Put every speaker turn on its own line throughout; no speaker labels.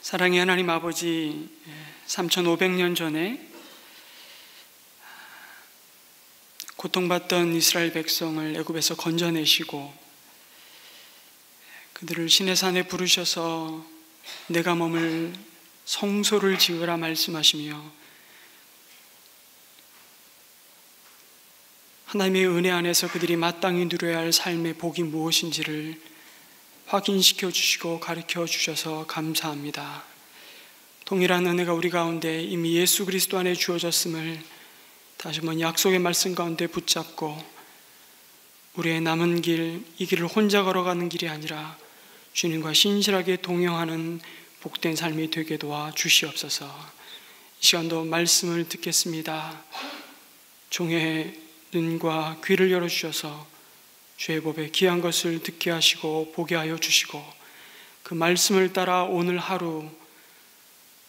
사랑의 하나님 아버지, 3500년 전에 고통받던 이스라엘 백성을 애굽에서 건져내시고 그들을 시내산에 부르셔서 내가 머물 성소를 지으라 말씀하시며 하나님의 은혜 안에서 그들이 마땅히 누려야 할 삶의 복이 무엇인지를 확인시켜 주시고 가르쳐 주셔서 감사합니다. 동일한 은혜가 우리 가운데 이미 예수 그리스도 안에 주어졌음을 다시 한번 약속의 말씀 가운데 붙잡고 우리의 남은 길, 이 길을 혼자 걸어가는 길이 아니라 주님과 신실하게 동행하는 복된 삶이 되게 도와 주시옵소서. 이 시간도 말씀을 듣겠습니다. 종의 눈과 귀를 열어주셔서 주의 법에 귀한 것을 듣게 하시고 보게 하여 주시고 그 말씀을 따라 오늘 하루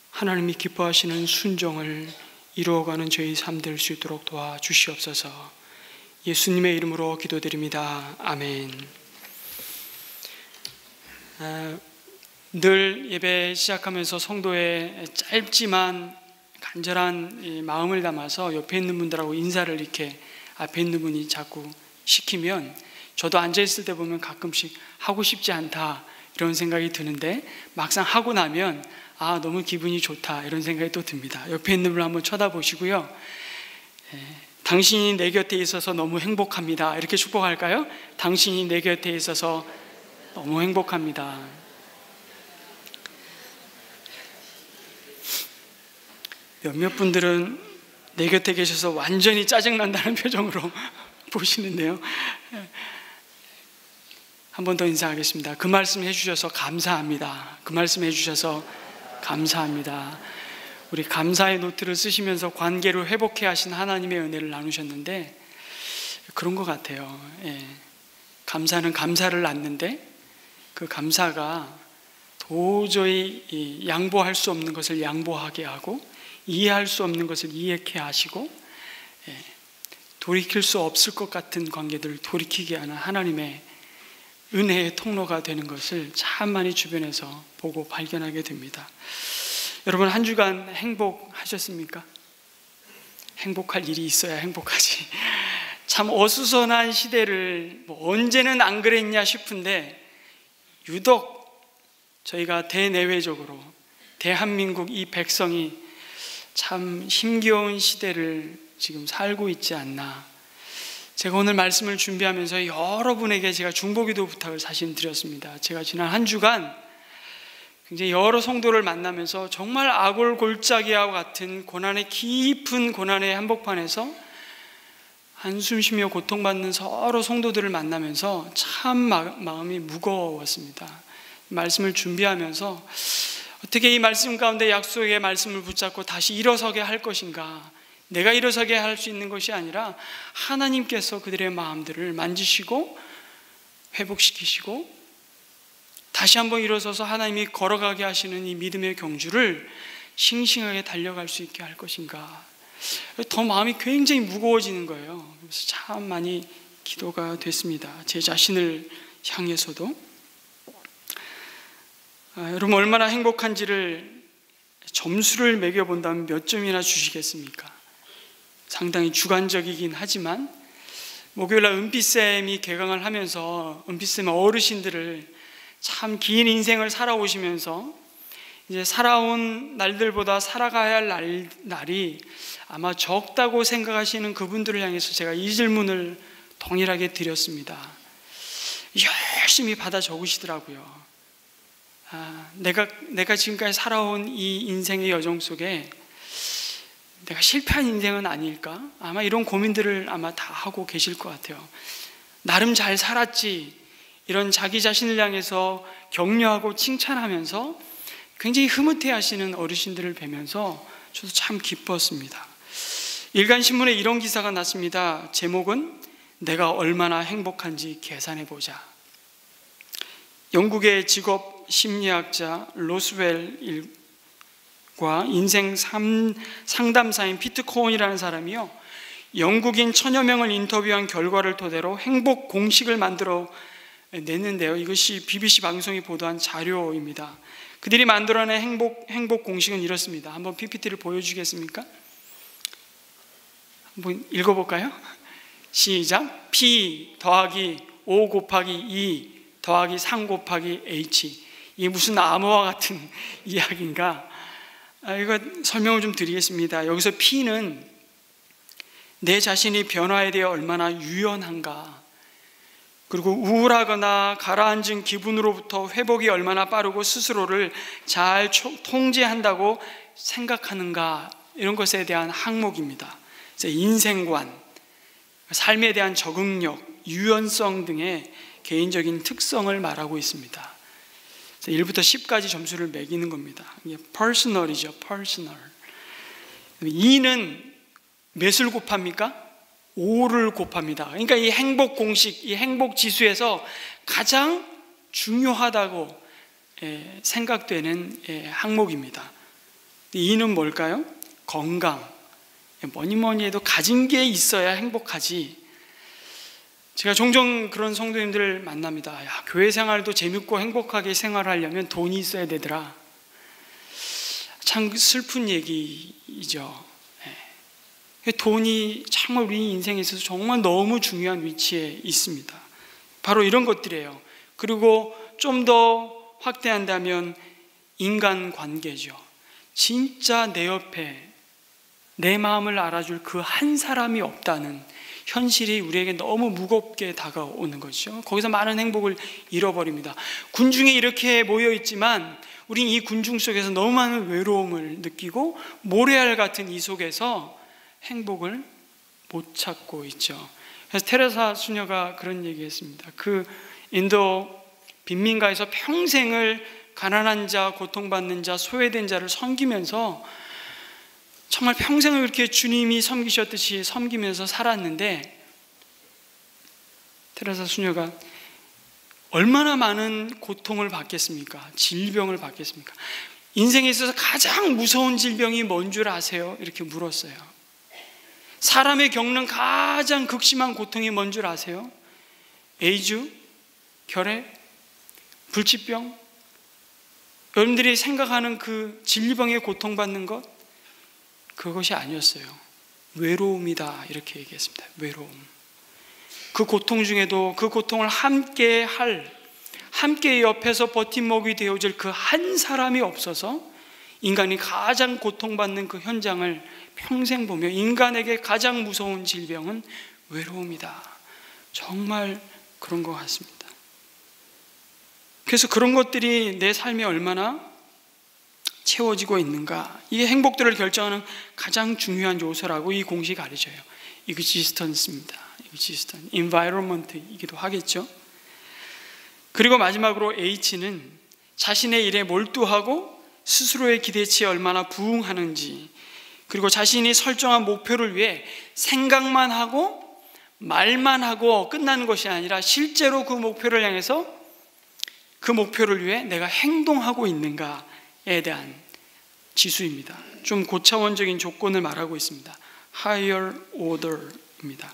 하나님이 기뻐하시는 순종을 이루어가는 저희 삶 될 수 있도록 도와주시옵소서. 예수님의 이름으로 기도드립니다. 아멘. 늘 예배 시작하면서 성도의 짧지만 간절한 마음을 담아서 옆에 있는 분들하고 인사를 이렇게 앞에 있는 분이 자꾸 시키면 저도 앉아있을 때 보면 가끔씩 하고 싶지 않다 이런 생각이 드는데 막상 하고 나면 너무 기분이 좋다 이런 생각이 또 듭니다. 옆에 있는 분을 한번 쳐다보시고요. 당신이 내 곁에 있어서 너무 행복합니다. 이렇게 축복할까요? 당신이 내 곁에 있어서 너무 행복합니다. 몇몇 분들은 내 곁에 계셔서 완전히 짜증난다는 표정으로 보시는데요. 한 번 더 인사하겠습니다. 그 말씀 해주셔서 감사합니다. 그 말씀 해주셔서 감사합니다. 우리 감사의 노트를 쓰시면서 관계를 회복해 하신 하나님의 은혜를 나누셨는데 그런 것 같아요. 감사는 감사를 낳는데 그 감사가 도저히 양보할 수 없는 것을 양보하게 하고 이해할 수 없는 것을 이해케 하시고 돌이킬 수 없을 것 같은 관계들을 돌이키게 하는 하나님의 은혜의 통로가 되는 것을 참 많이 주변에서 보고 발견하게 됩니다. 여러분 한 주간 행복하셨습니까? 행복할 일이 있어야 행복하지. 참 어수선한 시대를 언제는 안 그랬냐 싶은데 유독 저희가 대내외적으로 대한민국 이 백성이 참 힘겨운 시대를 지금 살고 있지 않나. 제가 오늘 말씀을 준비하면서 여러분에게 제가 중보기도 부탁을 사실 드렸습니다. 제가 지난 한 주간 굉장히 여러 성도를 만나면서 정말 아골골짜기와 같은 고난의 깊은 고난의 한복판에서 한숨 쉬며 고통받는 서로 성도들을 만나면서 참 마음이 무거웠습니다. 말씀을 준비하면서 어떻게 이 말씀 가운데 약속의 말씀을 붙잡고 다시 일어서게 할 것인가. 내가 일어서게 할 수 있는 것이 아니라 하나님께서 그들의 마음들을 만지시고 회복시키시고 다시 한번 일어서서 하나님이 걸어가게 하시는 이 믿음의 경주를 싱싱하게 달려갈 수 있게 할 것인가. 더 마음이 굉장히 무거워지는 거예요. 그래서 참 많이 기도가 됐습니다. 제 자신을 향해서도. 여러분 얼마나 행복한지를 점수를 매겨본다면 몇 점이나 주시겠습니까? 상당히 주관적이긴 하지만 목요일날 은빛쌤이 개강을 하면서 은빛쌤 어르신들을 참 긴 인생을 살아오시면서 이제 살아온 날들보다 살아가야 할 날이 아마 적다고 생각하시는 그분들을 향해서 제가 이 질문을 동일하게 드렸습니다. 열심히 받아 적으시더라고요. 내가 지금까지 살아온 이 인생의 여정 속에 내가 실패한 인생은 아닐까? 아마 이런 고민들을 아마 다 하고 계실 것 같아요. 나름 잘 살았지 이런 자기 자신을 향해서 격려하고 칭찬하면서 굉장히 흐뭇해 하시는 어르신들을 뵈면서 저도 참 기뻤습니다. 일간신문에 이런 기사가 났습니다. 제목은 내가 얼마나 행복한지 계산해보자. 영국의 직업 심리학자 로스웰과 인생 상담사인 피트 코온이라는 사람이요, 영국인 천여 명을 인터뷰한 결과를 토대로 행복 공식을 만들어 냈는데요. 이것이 BBC 방송이 보도한 자료입니다. 그들이 만들어낸 행복 공식은 이렇습니다. 한번 PPT를 보여주겠습니까? 한번 읽어볼까요? 시작. P 더하기 O 곱하기 E 더하기 3 곱하기 H. 이게 무슨 암호와 같은 이야기인가? 이거 설명을 좀 드리겠습니다. 여기서 P는 내 자신이 변화에 대해 얼마나 유연한가, 그리고 우울하거나 가라앉은 기분으로부터 회복이 얼마나 빠르고 스스로를 잘 통제한다고 생각하는가, 이런 것에 대한 항목입니다. 인생관, 삶에 대한 적응력, 유연성 등의 개인적인 특성을 말하고 있습니다. 1부터 10까지 점수를 매기는 겁니다. 이게 personal이죠. personal. 2는 몇을 곱합니까? 5를 곱합니다. 그러니까 이 행복 공식, 이 행복 지수에서 가장 중요하다고 생각되는 항목입니다. 2는 뭘까요? 건강. 뭐니 해도 가진 게 있어야 행복하지. 제가 종종 그런 성도님들을 만납니다. 야, 교회 생활도 재밌고 행복하게 생활하려면 돈이 있어야 되더라. 참 슬픈 얘기이죠. 돈이 정말 우리 인생에 있어서 정말 너무 중요한 위치에 있습니다. 바로 이런 것들이에요. 그리고 좀 더 확대한다면 인간관계죠. 진짜 내 옆에 내 마음을 알아줄 그 한 사람이 없다는 현실이 우리에게 너무 무겁게 다가오는 것이죠. 거기서 많은 행복을 잃어버립니다. 군중에 이렇게 모여있지만 우린 이 군중 속에서 너무 많은 외로움을 느끼고 모래알 같은 이 속에서 행복을 못 찾고 있죠. 그래서 테레사 수녀가 그런 얘기했습니다. 그 인도 빈민가에서 평생을 가난한 자, 고통받는 자, 소외된 자를 섬기면서 정말 평생을 그렇게 주님이 섬기셨듯이 섬기면서 살았는데, 테레사 수녀가 얼마나 많은 고통을 받겠습니까? 질병을 받겠습니까? 인생에 있어서 가장 무서운 질병이 뭔 줄 아세요? 이렇게 물었어요. 사람이 겪는 가장 극심한 고통이 뭔 줄 아세요? 에이즈, 결핵, 불치병, 여러분들이 생각하는 그 질병에 고통받는 것, 그것이 아니었어요. 외로움이다, 이렇게 얘기했습니다. 외로움. 그 고통 중에도 그 고통을 함께 옆에서 버팀목이 되어줄 그 한 사람이 없어서 인간이 가장 고통받는 그 현장을 평생 보며, 인간에게 가장 무서운 질병은 외로움이다. 정말 그런 것 같습니다. 그래서 그런 것들이 내 삶에 얼마나 채워지고 있는가, 이게 행복들을 결정하는 가장 중요한 요소라고 이 공식이 가르쳐요. existence입니다. existence, environment이기도 하겠죠. 그리고 마지막으로 H는 자신의 일에 몰두하고 스스로의 기대치에 얼마나 부응하는지, 그리고 자신이 설정한 목표를 위해 생각만 하고 말만 하고 끝나는 것이 아니라 실제로 그 목표를 향해서, 그 목표를 위해 내가 행동하고 있는가에 대한 지수입니다. 좀 고차원적인 조건을 말하고 있습니다. Higher order입니다.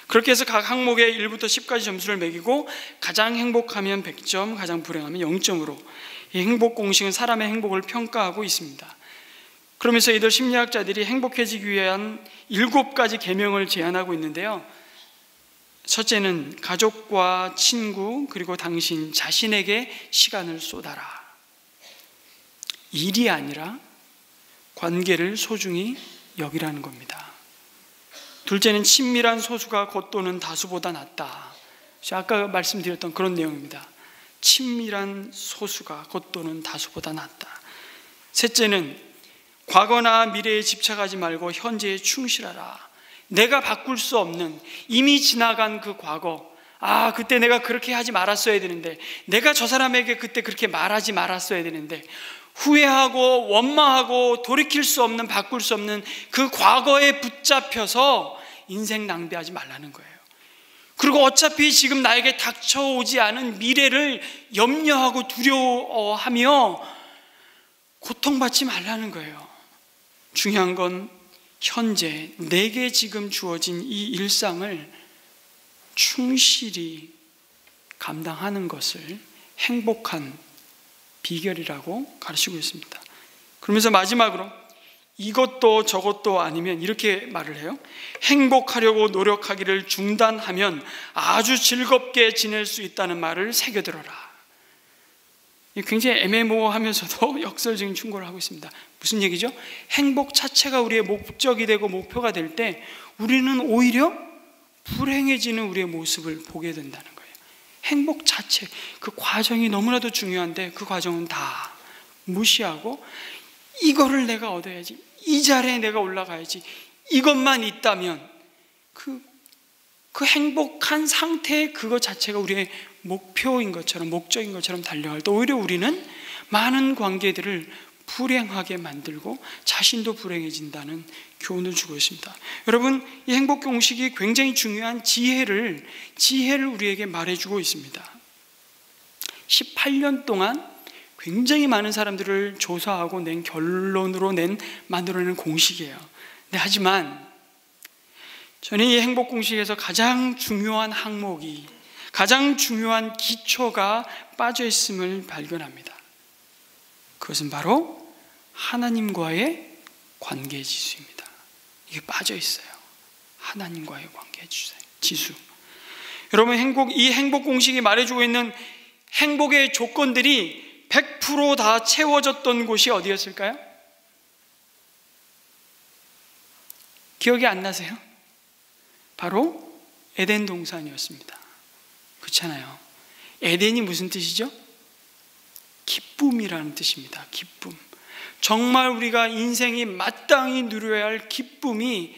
그렇게 해서 각 항목에 1부터 10까지 점수를 매기고, 가장 행복하면 100점, 가장 불행하면 0점으로 이 행복 공식은 사람의 행복을 평가하고 있습니다. 그러면서 이들 심리학자들이 행복해지기 위한 7가지 계명을 제안하고 있는데요. 첫째는 가족과 친구, 그리고 당신 자신에게 시간을 쏟아라. 일이 아니라 관계를 소중히 여기라는 겁니다. 둘째는 친밀한 소수가 겉도는 다수보다 낫다. 아까 말씀드렸던 그런 내용입니다. 친밀한 소수가 겉도는 다수보다 낫다. 셋째는 과거나 미래에 집착하지 말고 현재에 충실하라. 내가 바꿀 수 없는 이미 지나간 그 과거, 그때 내가 그렇게 하지 말았어야 되는데, 내가 저 사람에게 그때 그렇게 말하지 말았어야 되는데, 후회하고 원망하고 돌이킬 수 없는, 바꿀 수 없는 그 과거에 붙잡혀서 인생 낭비하지 말라는 거예요. 그리고 어차피 지금 나에게 닥쳐오지 않은 미래를 염려하고 두려워하며 고통받지 말라는 거예요. 중요한 건 현재 내게 지금 주어진 이 일상을 충실히 감당하는 것을 행복한 비결이라고 가르치고 있습니다. 그러면서 마지막으로 이것도 저것도 아니면 이렇게 말을 해요. 행복하려고 노력하기를 중단하면 아주 즐겁게 지낼 수 있다는 말을 새겨들어라. 굉장히 애매모호하면서도 역설적인 충고를 하고 있습니다. 무슨 얘기죠? 행복 자체가 우리의 목적이 되고 목표가 될 때 우리는 오히려 불행해지는 우리의 모습을 보게 된다는 거예요. 행복 자체, 그 과정이 너무나도 중요한데 그 과정은 다 무시하고 이거를 내가 얻어야지, 이 자리에 내가 올라가야지, 이것만 있다면 그 행복한 상태 그것 자체가 우리의 목표인 것처럼, 목적인 것처럼 달려갈 때 오히려 우리는 많은 관계들을 불행하게 만들고 자신도 불행해진다는 교훈을 주고 있습니다. 여러분, 이 행복 공식이 굉장히 중요한 지혜를 우리에게 말해주고 있습니다. 18년 동안 굉장히 많은 사람들을 조사하고 낸 결론으로 만들어낸 공식이에요. 네, 하지만 저는 이 행복 공식에서 가장 중요한 항목이, 가장 중요한 기초가 빠져 있음을 발견합니다. 그것은 바로 하나님과의 관계 지수입니다. 이게 빠져 있어요. 하나님과의 관계 지수. 여러분, 이 행복 공식이 말해주고 있는 행복의 조건들이 100% 다 채워졌던 곳이 어디였을까요? 기억이 안 나세요? 바로 에덴 동산이었습니다. 그렇잖아요. 에덴이 무슨 뜻이죠? 기쁨이라는 뜻입니다. 기쁨. 정말 우리가 인생이 마땅히 누려야 할 기쁨이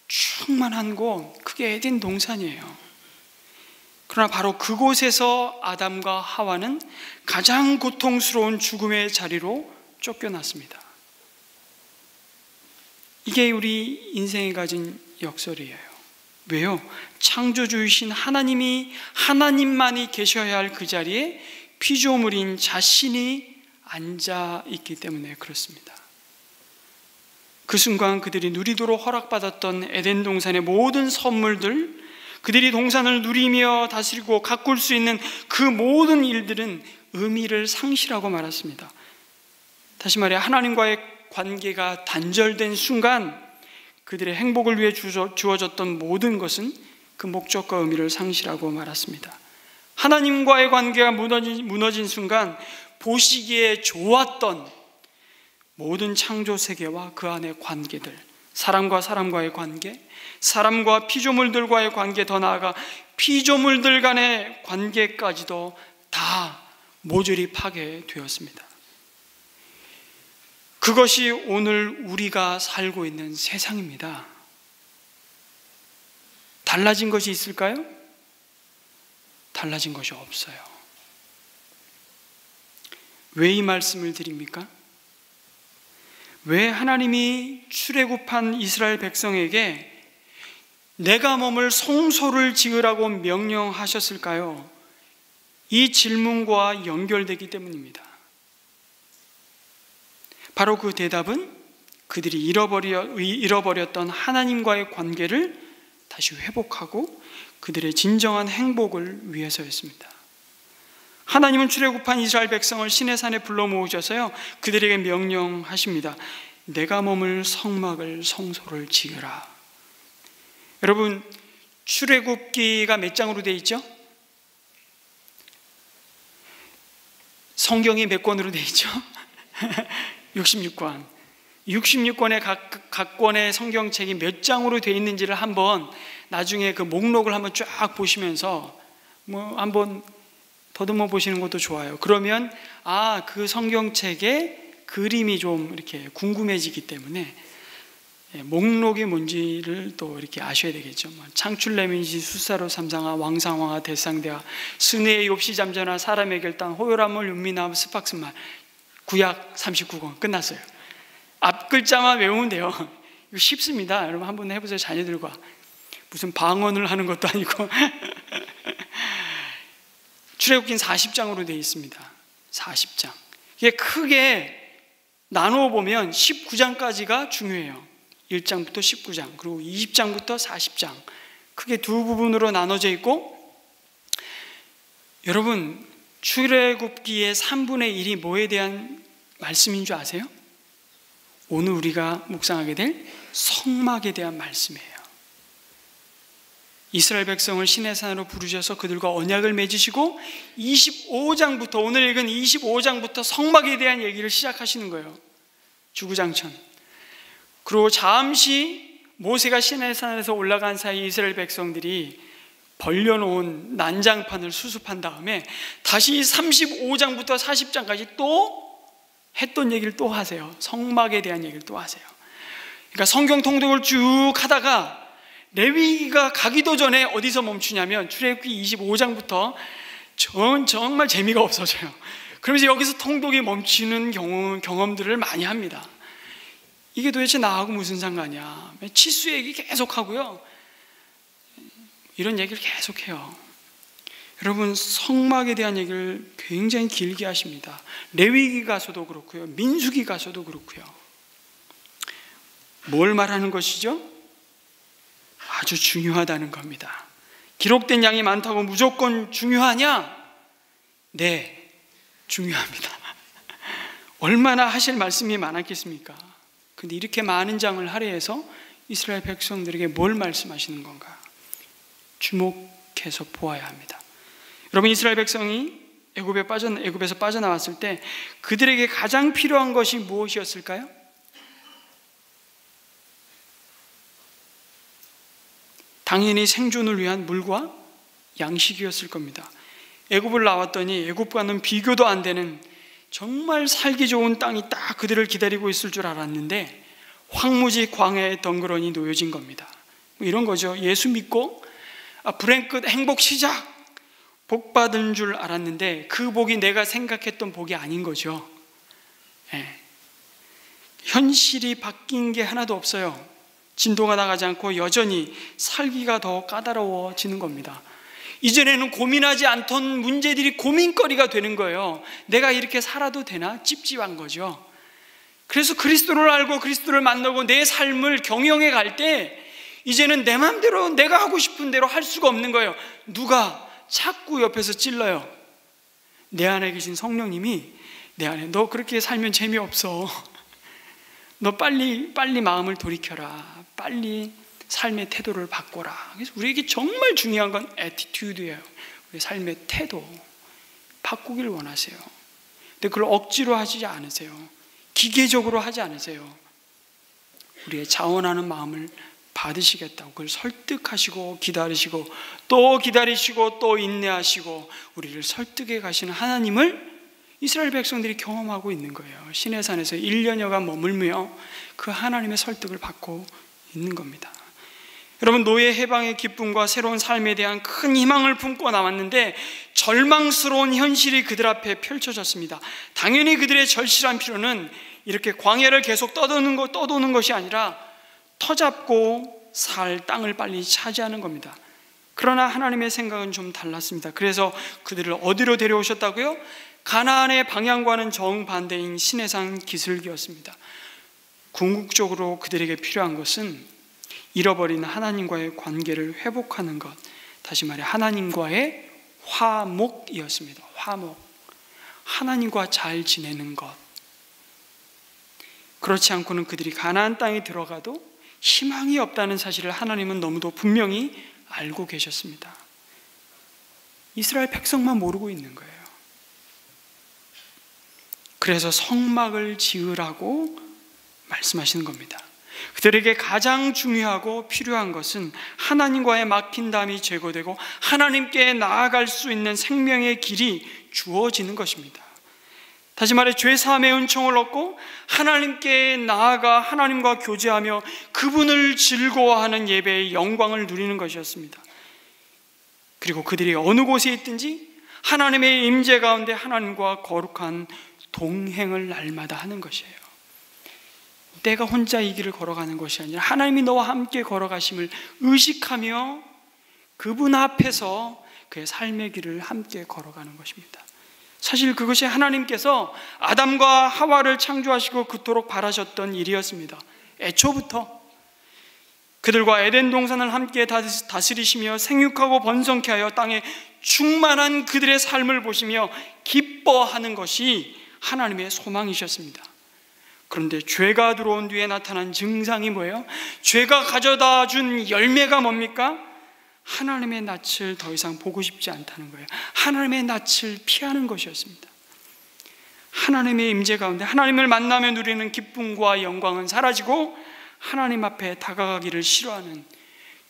충만한 곳, 그게 에덴 동산이에요. 그러나 바로 그곳에서 아담과 하와는 가장 고통스러운 죽음의 자리로 쫓겨났습니다. 이게 우리 인생이 가진 역설이에요. 왜요? 창조주이신 하나님만이 계셔야 할 그 자리에 피조물인 자신이 앉아 있기 때문에 그렇습니다. 그 순간 그들이 누리도록 허락받았던 에덴 동산의 모든 선물들, 그들이 동산을 누리며 다스리고 가꿀 수 있는 그 모든 일들은 의미를 상실하고 말았습니다. 다시 말해 하나님과의 관계가 단절된 순간 그들의 행복을 위해 주어졌던 모든 것은 그 목적과 의미를 상실하고 말았습니다. 하나님과의 관계가 무너진 순간 보시기에 좋았던 모든 창조 세계와 그 안의 관계들, 사람과 사람과의 관계, 사람과 피조물들과의 관계, 더 나아가 피조물들 간의 관계까지도 다 모조리 파괴되었습니다. 그것이 오늘 우리가 살고 있는 세상입니다. 달라진 것이 있을까요? 달라진 것이 없어요. 왜 이 말씀을 드립니까? 왜 하나님이 출애굽한 이스라엘 백성에게 내가 몸을 성소를 지으라고 명령하셨을까요? 이 질문과 연결되기 때문입니다. 바로 그 대답은 그들이 잃어버렸던 하나님과의 관계를 다시 회복하고 그들의 진정한 행복을 위해서였습니다. 하나님은 출애굽한 이스라엘 백성을 시내산에 불러 모으셔서요, 그들에게 명령하십니다. 내가 머물 성막을, 성소를 지으라. 여러분, 출애굽기가 몇 장으로 되어 있죠? 성경이 몇 권으로 되어 있죠? 66권. 66권의 각 권의 성경책이 몇 장으로 되어 있는지를 한번 나중에 그 목록을 한번 쫙 보시면서 한번 더듬어 보시는 것도 좋아요. 그러면 그 성경책의 그림이 좀 이렇게 궁금해지기 때문에 목록이 뭔지를 또 이렇게 아셔야 되겠죠. 창출레민시, 숫사로 삼상아, 왕상왕아, 대상대아, 스네의 욥시 잠전아, 사람의 결단, 호요람물, 윤미나, 스팍스말. 구약 39권 끝났어요. 앞 글자만 외우면 돼요. 이거 쉽습니다. 여러분 한번 해보세요. 자녀들과 무슨 방언을 하는 것도 아니고. 출애굽기는 40장으로 되어 있습니다. 40장. 이게 크게 나누어 보면 19장까지가 중요해요. 1장부터 19장, 그리고 20장부터 40장. 크게 두 부분으로 나눠져 있고, 여러분 출애굽기의 3분의 1이 뭐에 대한 말씀인 줄 아세요? 오늘 우리가 묵상하게 될 성막에 대한 말씀이에요. 이스라엘 백성을 시내산으로 부르셔서 그들과 언약을 맺으시고 25장부터, 오늘 읽은 25장부터 성막에 대한 얘기를 시작하시는 거예요. 주구장천. 그리고 잠시 모세가 시내산에서 올라간 사이 이스라엘 백성들이 벌려놓은 난장판을 수습한 다음에 다시 35장부터 40장까지 또 했던 얘기를 또 하세요. 성막에 대한 얘기를 또 하세요. 그러니까 성경 통독을 쭉 하다가 레위기가 가기도 전에 어디서 멈추냐면 출애굽기 25장부터 정말 재미가 없어져요. 그러면서 여기서 통독이 멈추는 경험들을 많이 합니다. 이게 도대체 나하고 무슨 상관이야? 치수 얘기 계속 하고요. 이런 얘기를 계속해요. 여러분, 성막에 대한 얘기를 굉장히 길게 하십니다. 레위기 가서도 그렇고요, 민수기 가서도 그렇고요. 뭘 말하는 것이죠? 아주 중요하다는 겁니다. 기록된 양이 많다고 무조건 중요하냐? 네, 중요합니다. 얼마나 하실 말씀이 많았겠습니까? 근데 이렇게 많은 장을 할애해서 이스라엘 백성들에게 뭘 말씀하시는 건가? 주목해서 보아야 합니다. 여러분, 이스라엘 백성이 애굽에서 빠져나왔을 때 그들에게 가장 필요한 것이 무엇이었을까요? 당연히 생존을 위한 물과 양식이었을 겁니다. 애굽을 나왔더니 애굽과는 비교도 안 되는 정말 살기 좋은 땅이 딱 그들을 기다리고 있을 줄 알았는데 황무지 광야에 덩그러니 놓여진 겁니다. 이런 거죠. 예수 믿고 불행 끝 행복 시작, 복 받은 줄 알았는데 그 복이 내가 생각했던 복이 아닌 거죠. 현실이 바뀐 게 하나도 없어요. 진도가 나가지 않고 여전히 살기가 더 까다로워지는 겁니다. 이전에는 고민하지 않던 문제들이 고민거리가 되는 거예요. 내가 이렇게 살아도 되나? 찝찝한 거죠. 그래서 그리스도를 알고 그리스도를 만나고 내 삶을 경영해 갈 때 이제는 내 마음대로 내가 하고 싶은 대로 할 수가 없는 거예요. 누가 자꾸 옆에서 찔러요. 내 안에 계신 성령님이 내 안에 너 그렇게 살면 재미없어. 너 빨리 마음을 돌이켜라. 빨리 삶의 태도를 바꿔라. 그래서 우리에게 정말 중요한 건 애티튜드예요. 우리 삶의 태도 바꾸길 원하세요. 근데 그걸 억지로 하지 않으세요. 기계적으로 하지 않으세요. 우리의 자원하는 마음을 받으시겠다고 그걸 설득하시고 기다리시고 또 기다리시고 또 인내하시고 우리를 설득해 가시는 하나님을 이스라엘 백성들이 경험하고 있는 거예요. 시내산에서 1년여간 머물며 그 하나님의 설득을 받고 있는 겁니다. 여러분, 노예 해방의 기쁨과 새로운 삶에 대한 큰 희망을 품고 나왔는데 절망스러운 현실이 그들 앞에 펼쳐졌습니다. 당연히 그들의 절실한 필요는 이렇게 광야를 계속 떠도는 것이 아니라 터잡고 살 땅을 빨리 차지하는 겁니다. 그러나 하나님의 생각은 좀 달랐습니다. 그래서 그들을 어디로 데려오셨다고요? 가나안의 방향과는 정반대인 시내산 기슭이었습니다. 궁극적으로 그들에게 필요한 것은 잃어버린 하나님과의 관계를 회복하는 것, 다시 말해 하나님과의 화목이었습니다. 화목, 하나님과 잘 지내는 것. 그렇지 않고는 그들이 가나안 땅에 들어가도 희망이 없다는 사실을 하나님은 너무도 분명히 알고 계셨습니다. 이스라엘 백성만 모르고 있는 거예요. 그래서 성막을 지으라고 말씀하시는 겁니다. 그들에게 가장 중요하고 필요한 것은 하나님과의 막힌담이 제거되고 하나님께 나아갈 수 있는 생명의 길이 주어지는 것입니다. 다시 말해 죄 사함의 은총을 얻고 하나님께 나아가 하나님과 교제하며 그분을 즐거워하는 예배의 영광을 누리는 것이었습니다. 그리고 그들이 어느 곳에 있든지 하나님의 임재 가운데 하나님과 거룩한 동행을 날마다 하는 것이에요. 내가 혼자 이 길을 걸어가는 것이 아니라 하나님이 너와 함께 걸어가심을 의식하며 그분 앞에서 그의 삶의 길을 함께 걸어가는 것입니다. 사실 그것이 하나님께서 아담과 하와를 창조하시고 그토록 바라셨던 일이었습니다. 애초부터 그들과 에덴 동산을 함께 다스리시며 생육하고 번성케 하여 땅에 충만한 그들의 삶을 보시며 기뻐하는 것이 하나님의 소망이셨습니다. 그런데 죄가 들어온 뒤에 나타난 증상이 뭐예요? 죄가 가져다 준 열매가 뭡니까? 하나님의 낯을 더 이상 보고 싶지 않다는 거예요. 하나님의 낯을 피하는 것이었습니다. 하나님의 임재 가운데 하나님을 만나며 누리는 기쁨과 영광은 사라지고 하나님 앞에 다가가기를 싫어하는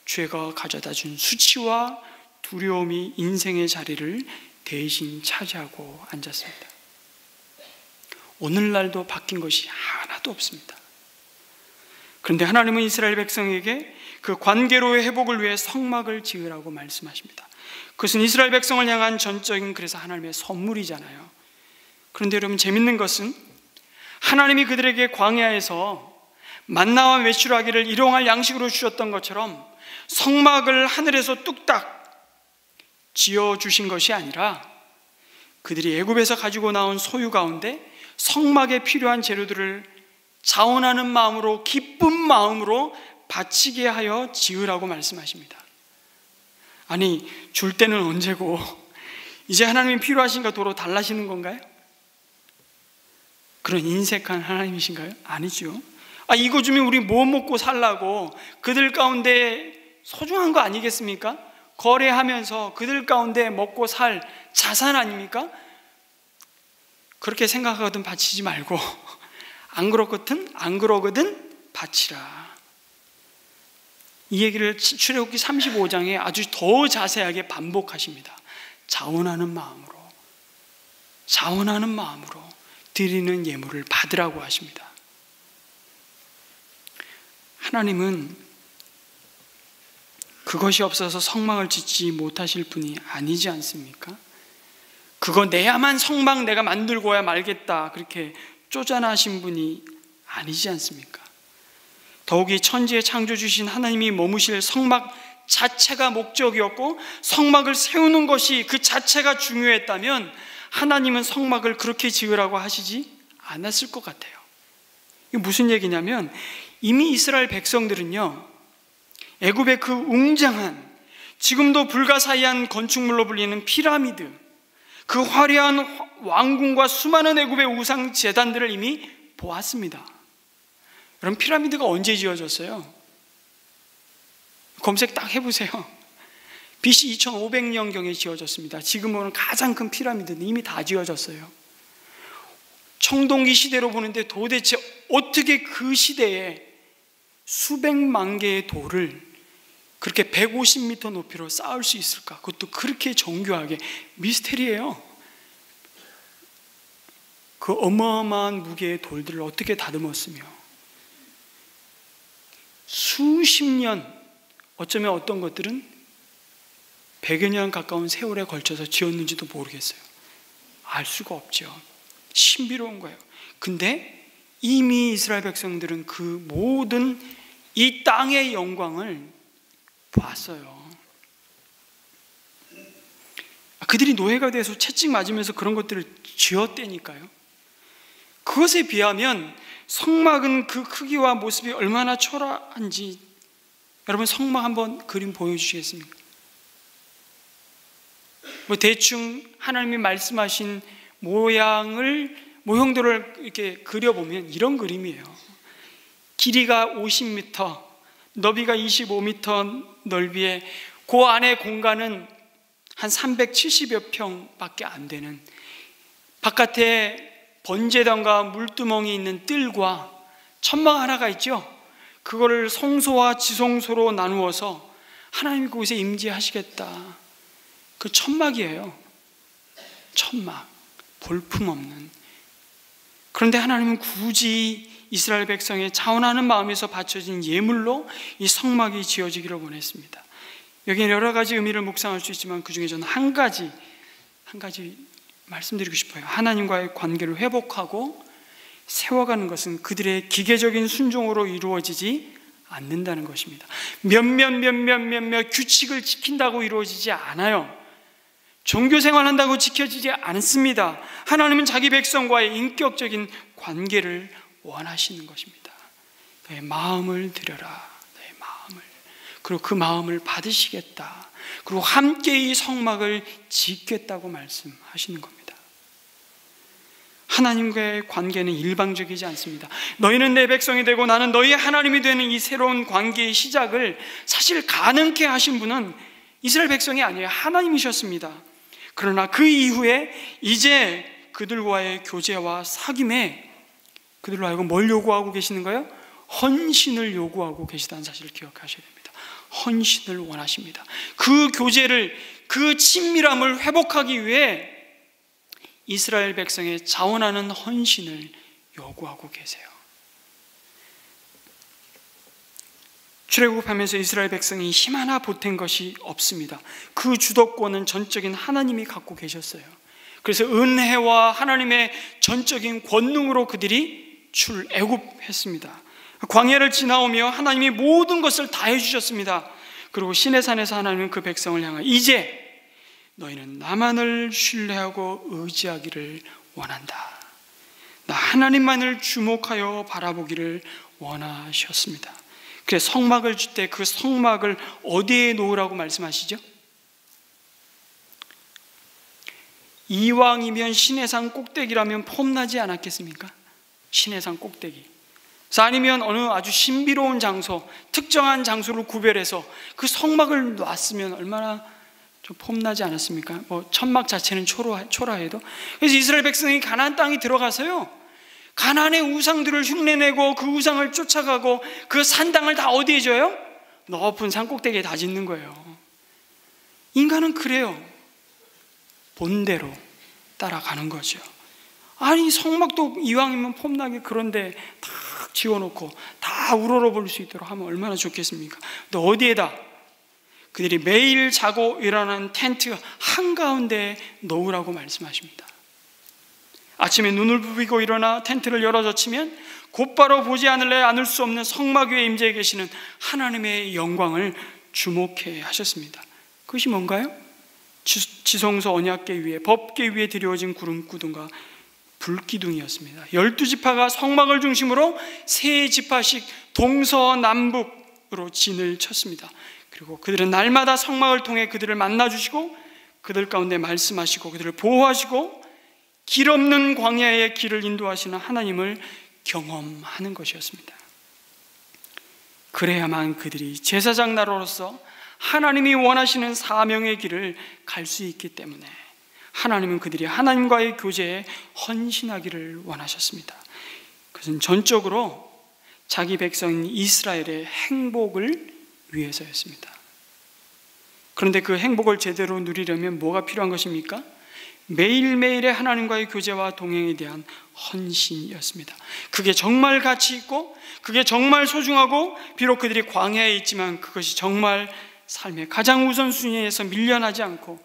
죄가 가져다 준 수치와 두려움이 인생의 자리를 대신 차지하고 앉았습니다. 오늘날도 바뀐 것이 하나도 없습니다. 그런데 하나님은 이스라엘 백성에게 그 관계로의 회복을 위해 성막을 지으라고 말씀하십니다. 그것은 이스라엘 백성을 향한 전적인 그래서 하나님의 선물이잖아요. 그런데 여러분, 재밌는 것은 하나님이 그들에게 광야에서 만나와 메추라기를 일용할 양식으로 주셨던 것처럼 성막을 하늘에서 뚝딱 지어주신 것이 아니라 그들이 애굽에서 가지고 나온 소유 가운데 성막에 필요한 재료들을 자원하는 마음으로, 기쁜 마음으로 바치게 하여 지으라고 말씀하십니다. 아니, 줄 때는 언제고 이제 하나님이 필요하신가 도로 달라지는 건가요? 그런 인색한 하나님이신가요? 아니죠. 이거 주면 우리 뭐 먹고 살라고, 그들 가운데 소중한 거 아니겠습니까? 거래하면서 그들 가운데 먹고 살 자산 아닙니까? 그렇게 생각하거든 바치지 말고 안 그러거든 바치라. 이 얘기를 출애굽기 35장에 아주 더 자세하게 반복하십니다. 자원하는 마음으로 드리는 예물을 받으라고 하십니다. 하나님은 그것이 없어서 성막을 짓지 못하실 분이 아니지 않습니까? 그거 내야만 성막 내가 만들고야 말겠다 그렇게 쪼잔하신 분이 아니지 않습니까? 더욱이 천지의 창조주신 하나님이 머무실 성막 자체가 목적이었고 성막을 세우는 것이 그 자체가 중요했다면 하나님은 성막을 그렇게 지으라고 하시지 않았을 것 같아요. 이게 무슨 얘기냐면 이미 이스라엘 백성들은요, 애굽의 그 웅장한, 지금도 불가사의한 건축물로 불리는 피라미드, 그 화려한 왕궁과 수많은 애굽의 우상 제단들을 이미 보았습니다. 여러분, 피라미드가 언제 지어졌어요? 검색 딱 해보세요. BC 2500년경에 지어졌습니다. 지금 보는 가장 큰 피라미드는 이미 다 지어졌어요. 청동기 시대로 보는데 도대체 어떻게 그 시대에 수백만 개의 돌을 그렇게 150m 높이로 쌓을 수 있을까? 그것도 그렇게 정교하게. 미스테리예요. 그 어마어마한 무게의 돌들을 어떻게 다듬었으며 수십 년, 어쩌면 어떤 것들은 100여 년 가까운 세월에 걸쳐서 지었는지도 모르겠어요. 알 수가 없죠. 신비로운 거예요. 근데 이미 이스라엘 백성들은 그 모든 이 땅의 영광을 봤어요. 그들이 노예가 돼서 채찍 맞으면서 그런 것들을 지었다니까요. 그것에 비하면 성막은 그 크기와 모습이 얼마나 초라한지, 여러분 성막 한번 그림 보여주시겠습니까? 대충 하나님이 말씀하신 모형들을 이렇게 그려보면 이런 그림이에요. 길이가 50m, 너비가 25m 넓이에 그 안에 공간은 한 370여 평밖에 안 되는, 바깥에 번제단과 물두멍이 있는 뜰과 천막 하나가 있죠. 그거를 성소와 지성소로 나누어서 하나님이 그곳에 임재하시겠다, 그 천막이에요. 천막, 볼품없는. 그런데 하나님은 굳이 이스라엘 백성의 자원하는 마음에서 바쳐진 예물로 이 성막이 지어지기를 원했습니다. 여기는 여러 가지 의미를 묵상할 수 있지만 그 중에 저는 한 가지 말씀드리고 싶어요. 하나님과의 관계를 회복하고 세워가는 것은 그들의 기계적인 순종으로 이루어지지 않는다는 것입니다. 몇몇 규칙을 지킨다고 이루어지지 않아요. 종교생활한다고 지켜지지 않습니다. 하나님은 자기 백성과의 인격적인 관계를 원하시는 것입니다. 너의 마음을 드려라. 너의 마음을. 그리고 그 마음을 받으시겠다. 그리고 함께 이 성막을 짓겠다고 말씀하시는 겁니다. 하나님과의 관계는 일방적이지 않습니다. 너희는 내 백성이 되고 나는 너희의 하나님이 되는 이 새로운 관계의 시작을 사실 가능케 하신 분은 이스라엘 백성이 아니에요. 하나님이셨습니다. 그러나 그 이후에 이제 그들과의 교제와 사귐에 그들로 하여금 뭘 요구하고 계시는 거예요? 헌신을 요구하고 계시다는 사실을 기억하셔야 됩니다. 헌신을 원하십니다. 그 교제를, 그 친밀함을 회복하기 위해 이스라엘 백성의 자원하는 헌신을 요구하고 계세요. 출애굽하면서 이스라엘 백성이 힘 하나 보탠 것이 없습니다. 그 주도권은 전적인 하나님이 갖고 계셨어요. 그래서 은혜와 하나님의 전적인 권능으로 그들이 출애굽했습니다. 광야를 지나오며 하나님이 모든 것을 다 해주셨습니다. 그리고 시내산에서 하나님은 그 백성을 향하여 이제 너희는 나만을 신뢰하고 의지하기를 원한다. 나 하나님만을 주목하여 바라보기를 원하셨습니다. 그래서 성막을 줄 때 그 성막을 어디에 놓으라고 말씀하시죠? 이왕이면 시내산 꼭대기라면 폼나지 않았겠습니까? 시내산 꼭대기. 아니면 어느 아주 신비로운 장소, 특정한 장소를 구별해서 그 성막을 놨으면 얼마나 좀 폼나지 않았습니까? 천막 자체는 초라해도. 그래서 이스라엘 백성이 가나안 땅에 들어가서요, 가나안의 우상들을 흉내내고 그 우상을 쫓아가고 그 산당을 다 어디에 줘요? 높은 산 꼭대기에 다 짓는 거예요. 인간은 그래요. 본대로 따라가는 거죠. 아니 성막도 이왕이면 폼나게 그런데 다 지어놓고 다 우러러볼 수 있도록 하면 얼마나 좋겠습니까? 근데 어디에다? 그들이 매일 자고 일어나는 텐트 한가운데 놓으라고 말씀하십니다. 아침에 눈을 부비고 일어나 텐트를 열어젖히면 곧바로 보지 않을 수 없는 성막 위에 임재해 계시는 하나님의 영광을 주목해 하셨습니다. 그것이 뭔가요? 지성소 언약궤 위에, 법궤 위에 드려진 구름기둥과 불기둥이었습니다. 12지파가 성막을 중심으로 3지파씩 동서남북으로 진을 쳤습니다. 그리고 그들은 날마다 성막을 통해 그들을 만나주시고 그들 가운데 말씀하시고 그들을 보호하시고 길 없는 광야의 길을 인도하시는 하나님을 경험하는 것이었습니다. 그래야만 그들이 제사장 나라로서 하나님이 원하시는 사명의 길을 갈 수 있기 때문에 하나님은 그들이 하나님과의 교제에 헌신하기를 원하셨습니다. 그것은 전적으로 자기 백성인 이스라엘의 행복을 위해서였습니다. 그런데 그 행복을 제대로 누리려면 뭐가 필요한 것입니까? 매일매일의 하나님과의 교제와 동행에 대한 헌신이었습니다. 그게 정말 가치 있고 그게 정말 소중하고 비록 그들이 광야에 있지만 그것이 정말 삶의 가장 우선순위에서 밀려나지 않고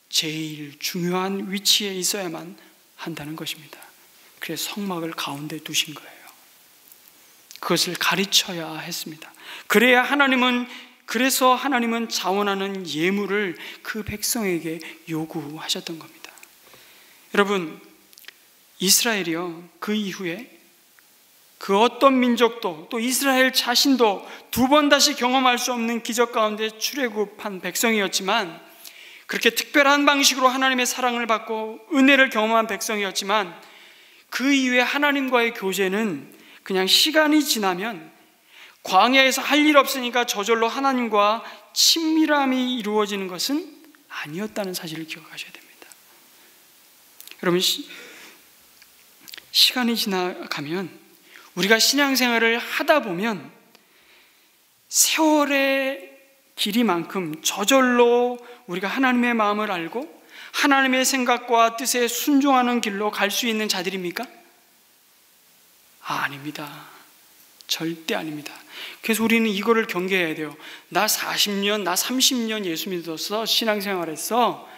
제일 중요한 위치에 있어야만 한다는 것입니다. 그래서 성막을 가운데 두신 거예요. 그것을 가르쳐야 했습니다. 그래서 하나님은 자원하는 예물을 그 백성에게 요구하셨던 겁니다. 여러분, 이스라엘이요, 그 이후에 그 어떤 민족도 또 이스라엘 자신도 두 번 다시 경험할 수 없는 기적 가운데 출애굽한 백성이었지만, 그렇게 특별한 방식으로 하나님의 사랑을 받고 은혜를 경험한 백성이었지만, 그 이후에 하나님과의 교제는 그냥 시간이 지나면 광야에서 할 일 없으니까 저절로 하나님과 친밀함이 이루어지는 것은 아니었다는 사실을 기억하셔야 됩니다. 여러분, 시간이 지나가면 우리가 신앙생활을 하다 보면 세월의 길이만큼 저절로 우리가 하나님의 마음을 알고 하나님의 생각과 뜻에 순종하는 길로 갈 수 있는 자들입니까? 아닙니다. 절대 아닙니다. 그래서 우리는 이거를 경계해야 돼요. 나 40년, 나 30년 예수 믿어서 신앙생활했어.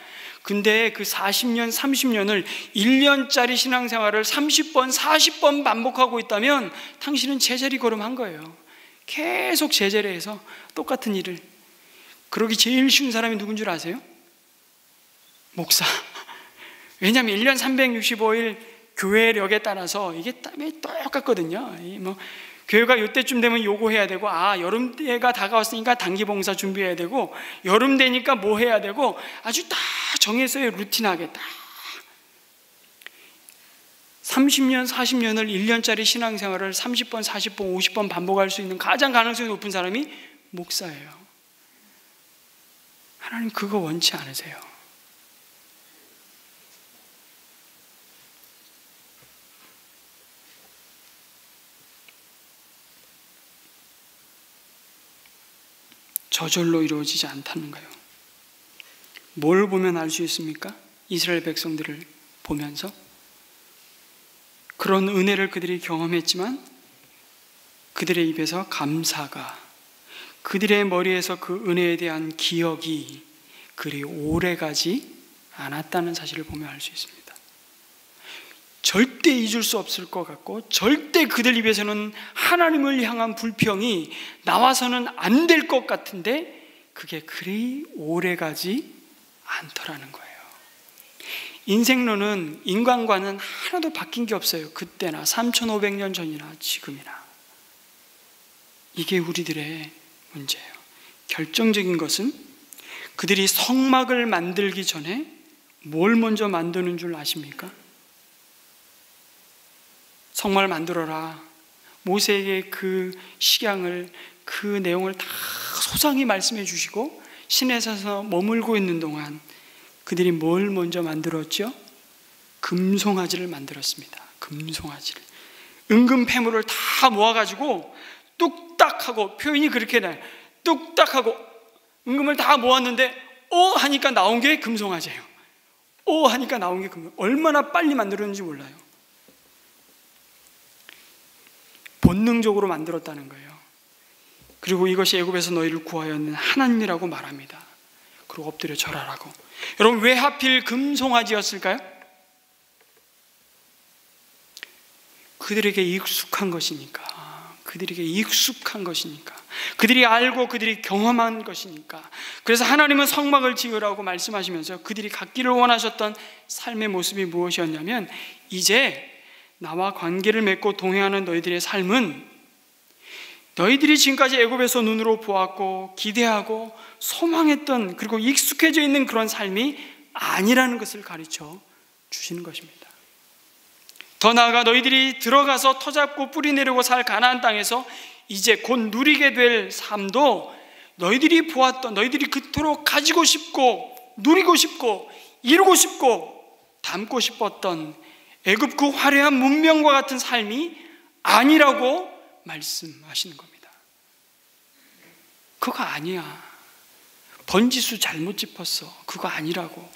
근데 그 40년, 30년을 1년짜리 신앙생활을 30번, 40번 반복하고 있다면 당신은 제자리 걸음한 거예요. 계속 제자리에서 똑같은 일을. 그러기 제일 쉬운 사람이 누군 줄 아세요? 목사. 왜냐하면 1년 365일 교회력에 따라서 이게 똑같거든요. 교회가 이때쯤 되면 요구해야 되고, 여름때가 다가왔으니까 단기봉사 준비해야 되고, 여름 되니까 뭐 해야 되고, 아주 다 정해서의 루틴하게 딱 30년, 40년을 1년짜리 신앙생활을 30번, 40번, 50번 반복할 수 있는 가장 가능성이 높은 사람이 목사예요. 하나님 그거 원치 않으세요. 저절로 이루어지지 않다는 거예요. 뭘 보면 알 수 있습니까? 이스라엘 백성들을 보면서 그런 은혜를 그들이 경험했지만 그들의 입에서 감사가, 그들의 머리에서 그 은혜에 대한 기억이 그리 오래가지 않았다는 사실을 보면 알 수 있습니다. 절대 잊을 수 없을 것 같고, 절대 그들 입에서는 하나님을 향한 불평이 나와서는 안 될 것 같은데 그게 그리 오래가지 않더라는 거예요. 인생론은 인간과는 하나도 바뀐 게 없어요. 그때나 3500년 전이나 지금이나. 이게 우리들의 문제예요. 결정적인 것은 그들이 성막을 만들기 전에 뭘 먼저 만드는 줄 아십니까? 성막을 만들어라. 모세에게 그 식양을, 그 내용을 다 소상히 말씀해 주시고 시내에서 머물고 있는 동안 그들이 뭘 먼저 만들었죠? 금송아지를 만들었습니다. 금송아지를. 은금 폐물을 다 모아가지고 뚝딱하고, 표현이 그렇게 나요. 뚝딱하고 은금을 다 모았는데 하니까 나온 게 금송아지예요. 하니까 나온 게 금송아지. 얼마나 빨리 만들었는지 몰라요. 본능적으로 만들었다는 거예요. 그리고 이것이 애굽에서 너희를 구하였는 하나님이라고 말합니다. 그리고 엎드려 절하라고. 여러분, 왜 하필 금송아지였을까요? 그들에게 익숙한 것이니까. 그들에게 익숙한 것이니까. 그들이 알고 그들이 경험한 것이니까. 그래서 하나님은 성막을 지으라고 말씀하시면서 그들이 갖기를 원하셨던 삶의 모습이 무엇이었냐면, 이제 나와 관계를 맺고 동행하는 너희들의 삶은 너희들이 지금까지 애굽에서 눈으로 보았고 기대하고 소망했던, 그리고 익숙해져 있는 그런 삶이 아니라는 것을 가르쳐 주시는 것입니다. 더 나아가 너희들이 들어가서 터잡고 뿌리 내리고 살 가나안 땅에서 이제 곧 누리게 될 삶도 너희들이 보았던, 너희들이 그토록 가지고 싶고 누리고 싶고 이루고 싶고 담고 싶었던 애굽 그 화려한 문명과 같은 삶이 아니라고 말씀하시는 겁니다. 그거 아니야. 번지수 잘못 짚었어. 그거 아니라고.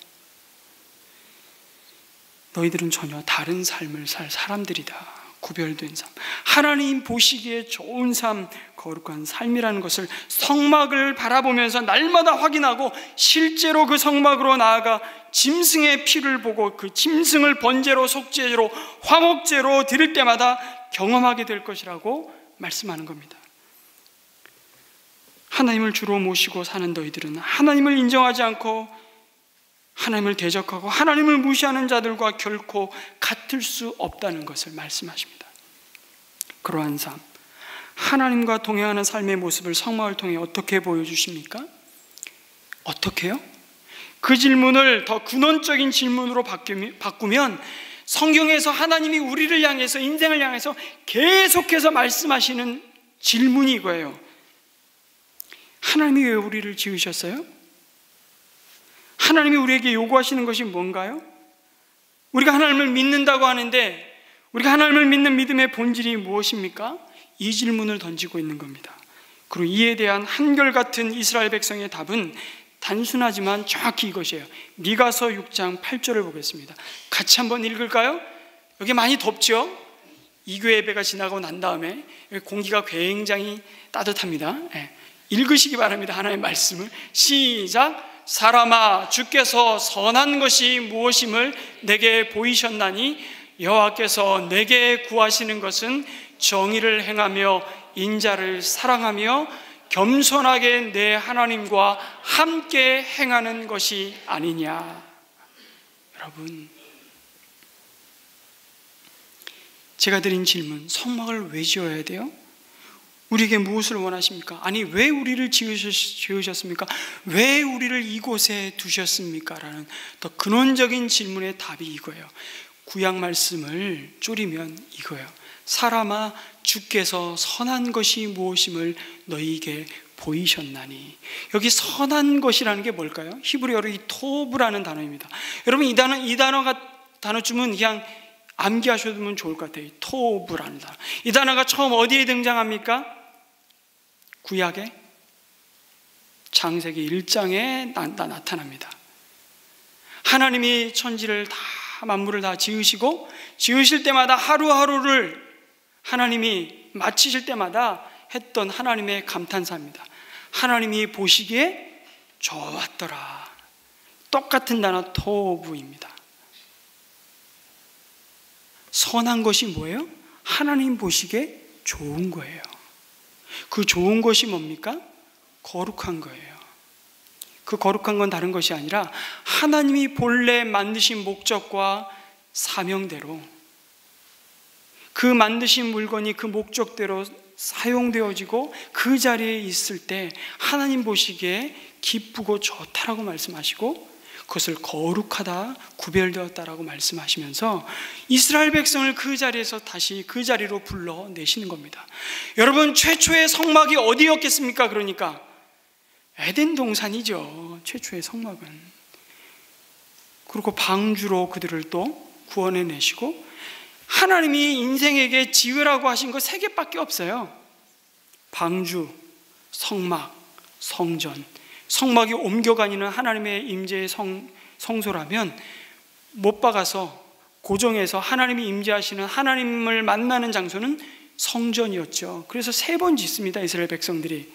너희들은 전혀 다른 삶을 살 사람들이다. 구별된 삶, 하나님 보시기에 좋은 삶, 거룩한 삶이라는 것을 성막을 바라보면서 날마다 확인하고, 실제로 그 성막으로 나아가 짐승의 피를 보고 그 짐승을 번제로, 속죄로, 화목제로 드릴 때마다 경험하게 될 것이라고 말씀하는 겁니다. 하나님을 주로 모시고 사는 너희들은 하나님을 인정하지 않고 하나님을 대적하고 하나님을 무시하는 자들과 결코 같을 수 없다는 것을 말씀하십니다. 그러한 삶, 하나님과 동행하는 삶의 모습을 성막을 통해 어떻게 보여주십니까? 어떻게요? 그 질문을 더 근원적인 질문으로 바꾸면 성경에서 하나님이 우리를 향해서, 인생을 향해서 계속해서 말씀하시는 질문이 이거예요. 하나님이 왜 우리를 지으셨어요? 하나님이 우리에게 요구하시는 것이 뭔가요? 우리가 하나님을 믿는다고 하는데 우리가 하나님을 믿는 믿음의 본질이 무엇입니까? 이 질문을 던지고 있는 겁니다. 그리고 이에 대한 한결같은 이스라엘 백성의 답은 단순하지만 정확히 이것이에요. 미가서 6장 8절을 보겠습니다. 같이 한번 읽을까요? 여기 많이 덥죠? 이교 예배가 지나고 난 다음에 공기가 굉장히 따뜻합니다. 읽으시기 바랍니다. 하나님의 말씀을. 시작. 사람아, 주께서 선한 것이 무엇임을 내게 보이셨나니 여호와께서 내게 구하시는 것은 정의를 행하며 인자를 사랑하며 겸손하게 내 하나님과 함께 행하는 것이 아니냐. 여러분, 제가 드린 질문, 성막을 왜 지어야 돼요? 우리에게 무엇을 원하십니까? 아니, 왜 우리를 지으셨습니까? 왜 우리를 이곳에 두셨습니까? 라는 더 근원적인 질문의 답이 이거예요. 구약 말씀을 쪼리면 이거예요. 사람아, 주께서 선한 것이 무엇임을 너희에게 보이셨나니. 여기 선한 것이라는 게 뭘까요? 히브리어로 이 토브라는 단어입니다. 여러분, 이 단어쯤은 그냥 암기하셔두면 좋을 것 같아요. 토브라는 단어. 이 단어가 처음 어디에 등장합니까? 구약의 창세기 1장에 나타납니다. 하나님이 천지를 다, 만물을 다 지으시고, 지으실 때마다 하루하루를 하나님이 마치실 때마다 했던 하나님의 감탄사입니다. 하나님이 보시기에 좋았더라. 똑같은 단어 토브입니다. 선한 것이 뭐예요? 하나님 보시기에 좋은 거예요. 그 좋은 것이 뭡니까? 거룩한 거예요. 그 거룩한 건 다른 것이 아니라 하나님이 본래 만드신 목적과 사명대로, 그 만드신 물건이 그 목적대로 사용되어지고 그 자리에 있을 때 하나님 보시기에 기쁘고 좋다라고 말씀하시고, 그것을 거룩하다, 구별되었다라고 말씀하시면서 이스라엘 백성을 그 자리에서 다시 그 자리로 불러내시는 겁니다. 여러분, 최초의 성막이 어디였겠습니까? 그러니까 에덴 동산이죠. 최초의 성막은. 그리고 방주로 그들을 또 구원해내시고, 하나님이 인생에게 지으라고 하신 거 3개밖에 없어요. 방주, 성막, 성전. 성막이 옮겨가니는 하나님의 임재의 성소라면, 못 박아서 고정해서 하나님이 임재하시는, 하나님을 만나는 장소는 성전이었죠. 그래서 3번 짓습니다, 이스라엘 백성들이.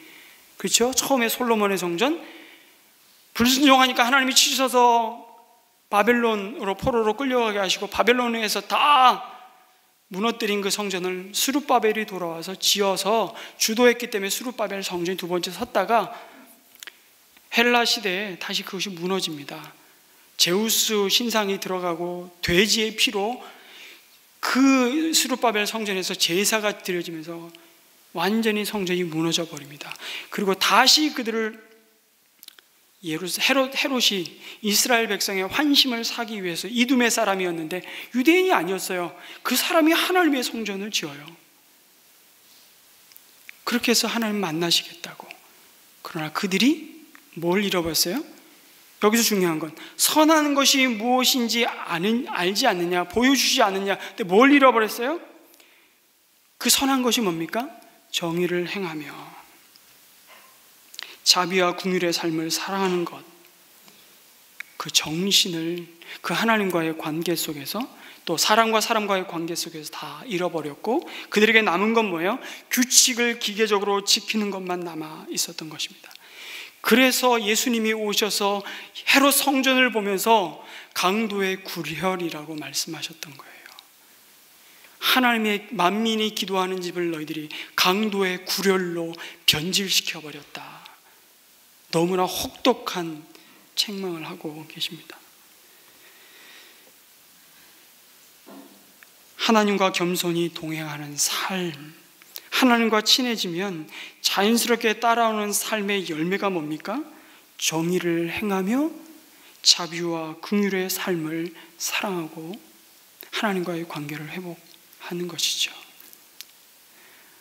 그렇죠? 처음에 솔로몬의 성전, 불순종하니까 하나님이 치셔서 바벨론으로, 포로로 끌려가게 하시고 바벨론에서 다 무너뜨린 그 성전을 스룹바벨이 돌아와서 지어서 주도했기 때문에 스룹바벨 성전이 2번째 섰다가 헬라 시대에 다시 그것이 무너집니다. 제우스 신상이 들어가고 돼지의 피로 그 스룹바벨 성전에서 제사가 드려지면서 완전히 성전이 무너져 버립니다. 그리고 다시 그들을 헤롯이 이스라엘 백성의 환심을 사기 위해서 이두메 사람이었는데 유대인이 아니었어요. 그 사람이 하나님의 성전을 지어요. 그렇게 해서 하나님 만나시겠다고. 그러나 그들이 뭘 잃어버렸어요? 여기서 중요한 건 선한 것이 무엇인지 알지 않느냐, 보여주지 않느냐. 근데 뭘 잃어버렸어요? 그 선한 것이 뭡니까? 정의를 행하며 자비와 긍휼의 삶을 사랑하는 것, 그 정신을 그 하나님과의 관계 속에서, 또 사람과 사람과의 관계 속에서 다 잃어버렸고, 그들에게 남은 건 뭐예요? 규칙을 기계적으로 지키는 것만 남아 있었던 것입니다. 그래서 예수님이 오셔서 헤롯 성전을 보면서 강도의 굴혈이라고 말씀하셨던 거예요. 하나님의 만민이 기도하는 집을 너희들이 강도의 굴혈로 변질시켜버렸다. 너무나 혹독한 책망을 하고 계십니다. 하나님과 겸손히 동행하는 삶, 하나님과 친해지면 자연스럽게 따라오는 삶의 열매가 뭡니까? 정의를 행하며 자비와 긍휼의 삶을 사랑하고 하나님과의 관계를 회복하는 것이죠.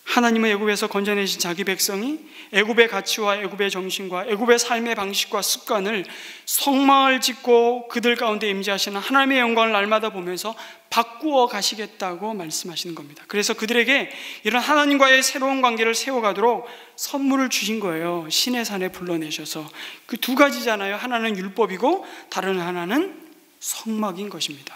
하나님은 애굽에서 건져내신 자기 백성이 애굽의 가치와 애굽의 정신과 애굽의 삶의 방식과 습관을 성막을 짓고 그들 가운데 임재하시는 하나님의 영광을 날마다 보면서 바꾸어 가시겠다고 말씀하시는 겁니다. 그래서 그들에게 이런 하나님과의 새로운 관계를 세워가도록 선물을 주신 거예요. 시내산에 불러내셔서. 그 2가지잖아요. 하나는 율법이고 다른 하나는 성막인 것입니다.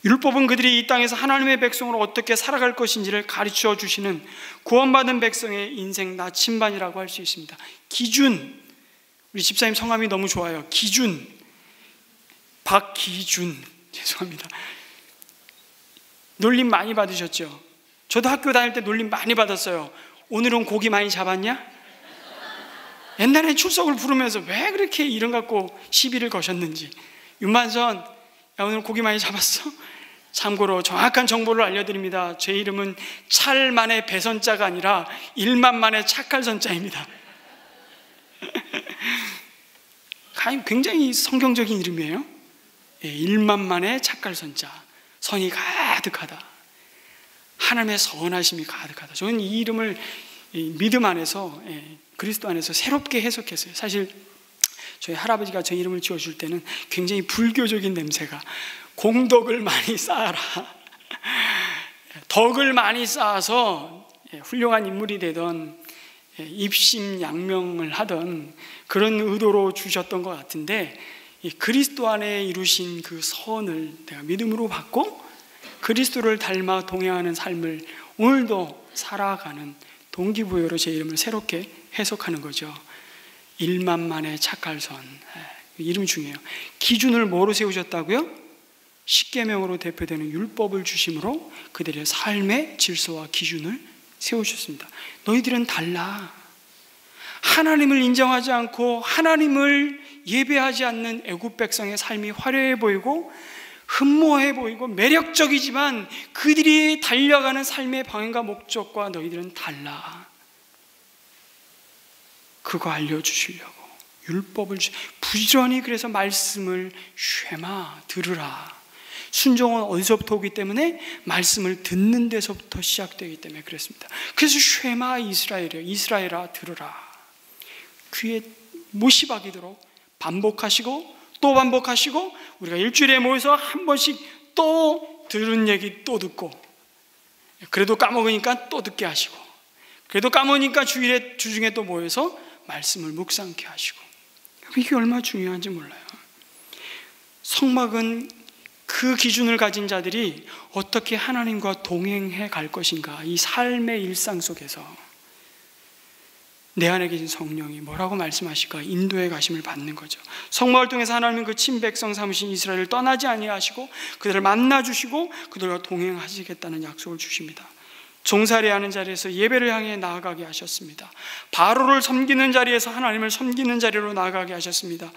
율법은 그들이 이 땅에서 하나님의 백성으로 어떻게 살아갈 것인지를 가르쳐 주시는 구원받은 백성의 인생 나침반이라고 할 수 있습니다. 기준, 우리 집사님 성함이 너무 좋아요. 기준, 박기준, 죄송합니다. 놀림 많이 받으셨죠? 저도 학교 다닐 때 놀림 많이 받았어요. 오늘은 고기 많이 잡았냐? 옛날에 출석을 부르면서 왜 그렇게 이름 갖고 시비를 거셨는지. 윤만선, 야, 오늘 고기 많이 잡았어? 참고로 정확한 정보를 알려드립니다. 제 이름은 찰만의 배선자가 아니라 일만만의 착할선자입니다. 굉장히 성경적인 이름이에요. 일만만의 착할선자, 선이 가득하다, 하나님의 선하심이 가득하다. 저는 이 이름을 믿음 안에서, 그리스도 안에서 새롭게 해석했어요. 사실 저희 할아버지가 제 이름을 지어줄 때는 굉장히 불교적인 냄새가, 공덕을 많이 쌓아라, 덕을 많이 쌓아서 훌륭한 인물이 되던, 입심양명을 하던 그런 의도로 주셨던 것 같은데, 그리스도 안에 이루신 그 선을 내가 믿음으로 받고 그리스도를 닮아 동행하는 삶을 오늘도 살아가는 동기부여로 제 이름을 새롭게 해석하는 거죠. 일만만의 착할선. 이름 중요해요. 기준을 뭐로 세우셨다고요? 십계명으로 대표되는 율법을 주심으로 그들의 삶의 질서와 기준을 세우셨습니다. 너희들은 달라. 하나님을 인정하지 않고 하나님을 예배하지 않는 애굽 백성의 삶이 화려해 보이고 흠모해 보이고 매력적이지만 그들이 달려가는 삶의 방향과 목적과 너희들은 달라. 그거 알려주시려고 율법을 부지런히, 그래서 말씀을 쉐마, 들으라. 순종은 어디서부터 오기 때문에? 말씀을 듣는 데서부터 시작되기 때문에 그랬습니다. 그래서 쉐마 이스라엘이에요. 이스라엘아 들으라. 귀에 못이 박이도록 반복하시고 또 반복하시고, 우리가 일주일에 모여서 한 번씩 또 들은 얘기 또 듣고, 그래도 까먹으니까 또 듣게 하시고, 그래도 까먹으니까 주중에 또 모여서 말씀을 묵상케 하시고. 이게 얼마나 중요한지 몰라요. 성막은 그 기준을 가진 자들이 어떻게 하나님과 동행해 갈 것인가, 이 삶의 일상 속에서 내 안에 계신 성령이 뭐라고 말씀하실까 인도해 가심을 받는 거죠. 성막을 통해서 하나님은 그 친백성 삼으신 이스라엘을 떠나지 아니하시고 그들을 만나주시고 그들과 동행하시겠다는 약속을 주십니다. 종살이하는 자리에서 예배를 향해 나아가게 하셨습니다. 바로를 섬기는 자리에서 하나님을 섬기는 자리로 나아가게 하셨습니다.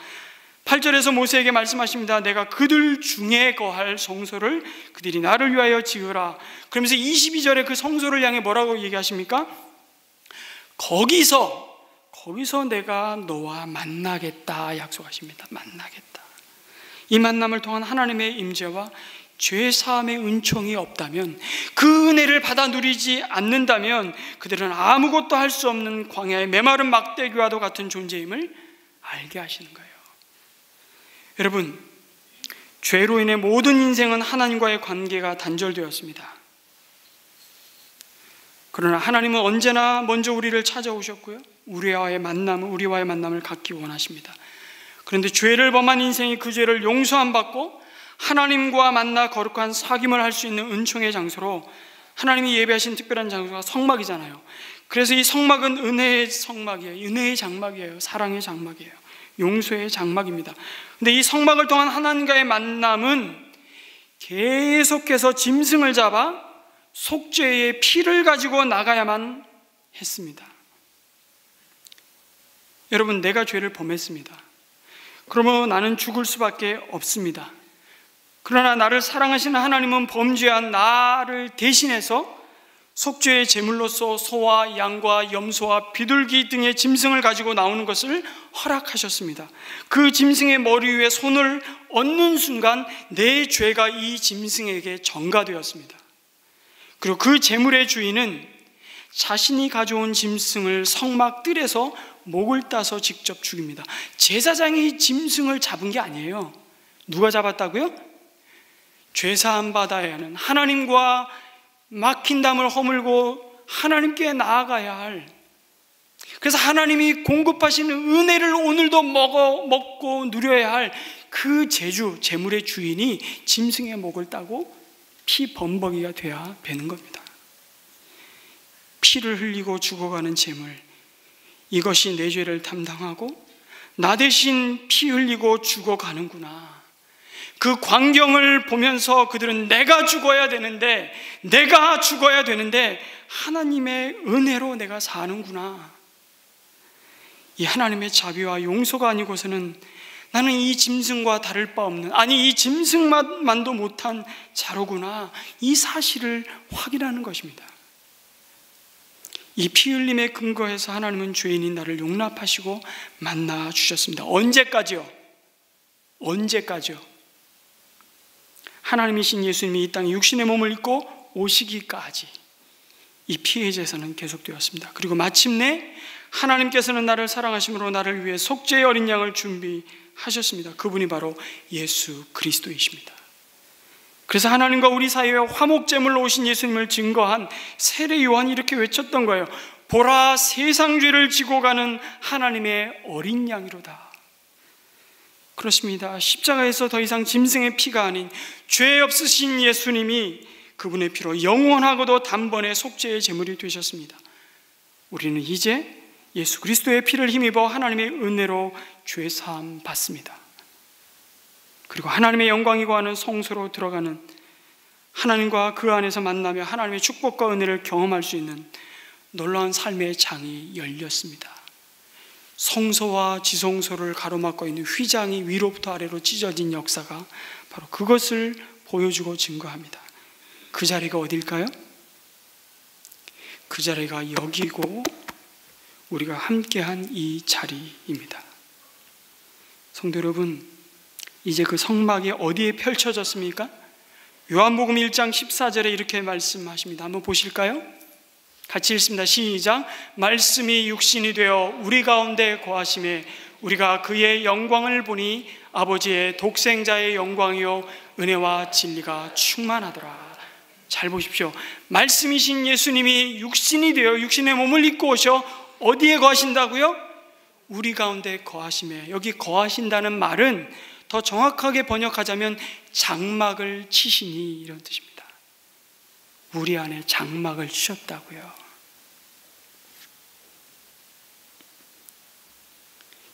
8절에서 모세에게 말씀하십니다. 내가 그들 중에 거할 성소를 그들이 나를 위하여 지으라. 그러면서 22절에 그 성소를 향해 뭐라고 얘기하십니까? 거기서 내가 너와 만나겠다 약속하십니다. 만나겠다. 이 만남을 통한 하나님의 임재와 죄 사함의 은총이 없다면, 그 은혜를 받아 누리지 않는다면 그들은 아무것도 할 수 없는 광야의 메마른 막대기와도 같은 존재임을 알게 하시는 거예요. 여러분, 죄로 인해 모든 인생은 하나님과의 관계가 단절되었습니다. 그러나 하나님은 언제나 먼저 우리를 찾아오셨고요, 우리와의 만남을 갖기 원하십니다. 그런데 죄를 범한 인생이 그 죄를 용서 안 받고 하나님과 만나 거룩한 사귐을 할 수 있는 은총의 장소로 하나님이 예배하신 특별한 장소가 성막이잖아요. 그래서 이 성막은 은혜의 성막이에요. 은혜의 장막이에요. 사랑의 장막이에요. 용서의 장막입니다. 근데 이 성막을 통한 하나님과의 만남은 계속해서 짐승을 잡아 속죄의 피를 가지고 나가야만 했습니다. 여러분, 내가 죄를 범했습니다. 그러면 나는 죽을 수밖에 없습니다. 그러나 나를 사랑하시는 하나님은 범죄한 나를 대신해서 속죄의 제물로서 소와 양과 염소와 비둘기 등의 짐승을 가지고 나오는 것을 허락하셨습니다. 그 짐승의 머리 위에 손을 얹는 순간 내 죄가 이 짐승에게 전가되었습니다. 그리고 그 제물의 주인은 자신이 가져온 짐승을 성막 뜰에서 목을 따서 직접 죽입니다. 제사장이 짐승을 잡은 게 아니에요. 누가 잡았다고요? 죄사함 받아야 하는, 하나님과 막힌 담을 허물고 하나님께 나아가야 할, 그래서 하나님이 공급하시는 은혜를 오늘도 먹고 누려야 할 그 제물의 주인이 짐승의 목을 따고 피 범벅이가 돼야 되는 겁니다. 피를 흘리고 죽어가는 제물, 이것이 내 죄를 담당하고 나 대신 피 흘리고 죽어가는구나. 그 광경을 보면서 그들은 내가 죽어야 되는데 하나님의 은혜로 내가 사는구나. 이 하나님의 자비와 용서가 아니고서는 나는 이 짐승과 다를 바 없는, 아니 이 짐승만도 못한 자로구나, 이 사실을 확인하는 것입니다. 이 피 흘림에 근거해서 하나님은 죄인인 나를 용납하시고 만나 주셨습니다. 언제까지요? 언제까지요? 하나님이신 예수님이 이 땅에 육신의 몸을 입고 오시기까지 이 피의 제사는 계속되었습니다. 그리고 마침내 하나님께서는 나를 사랑하심으로 나를 위해 속죄의 어린 양을 준비하셨습니다. 그분이 바로 예수 그리스도이십니다. 그래서 하나님과 우리 사이에 화목제물로 오신 예수님을 증거한 세례 요한이 이렇게 외쳤던 거예요. 보라, 세상 죄를 지고 가는 하나님의 어린 양이로다. 그렇습니다. 십자가에서 더 이상 짐승의 피가 아닌 죄 없으신 예수님이 그분의 피로 영원하고도 단번에 속죄의 제물이 되셨습니다. 우리는 이제 예수 그리스도의 피를 힘입어 하나님의 은혜로 죄 사함 받습니다. 그리고 하나님의 영광이 거하는 성소로 들어가는, 하나님과 그 안에서 만나며 하나님의 축복과 은혜를 경험할 수 있는 놀라운 삶의 장이 열렸습니다. 성소와 지성소를 가로막고 있는 휘장이 위로부터 아래로 찢어진 역사가 바로 그것을 보여주고 증거합니다. 그 자리가 어딜까요? 그 자리가 여기고 우리가 함께한 이 자리입니다. 성도 여러분, 이제 그 성막이 어디에 펼쳐졌습니까? 요한복음 1장 14절에 이렇게 말씀하십니다. 한번 보실까요? 같이 읽습니다. 시작. 말씀이 육신이 되어 우리 가운데 거하심에 우리가 그의 영광을 보니 아버지의 독생자의 영광이요 은혜와 진리가 충만하더라. 잘 보십시오. 말씀이신 예수님이 육신이 되어 육신의 몸을 입고 오셔 어디에 거하신다고요? 우리 가운데 거하심에. 여기 거하신다는 말은 더 정확하게 번역하자면 장막을 치시니, 이런 뜻입니다. 우리 안에 장막을 치셨다고요.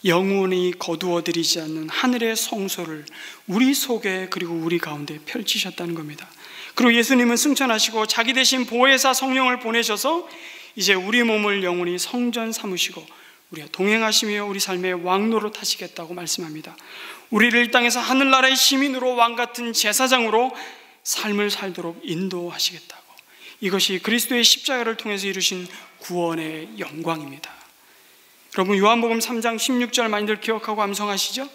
영원히 거두어들이지 않는 하늘의 성소를 우리 속에 그리고 우리 가운데 펼치셨다는 겁니다. 그리고 예수님은 승천하시고 자기 대신 보혜사 성령을 보내셔서 이제 우리 몸을 영원히 성전 삼으시고 우리가 동행하시며 우리 삶의 왕노릇 하시겠다고 말씀합니다. 우리를 이 땅에서 하늘나라의 시민으로 왕같은 제사장으로 삶을 살도록 인도하시겠다고. 이것이 그리스도의 십자가를 통해서 이루신 구원의 영광입니다. 여러분, 요한복음 3장 16절 많이들 기억하고 암송하시죠?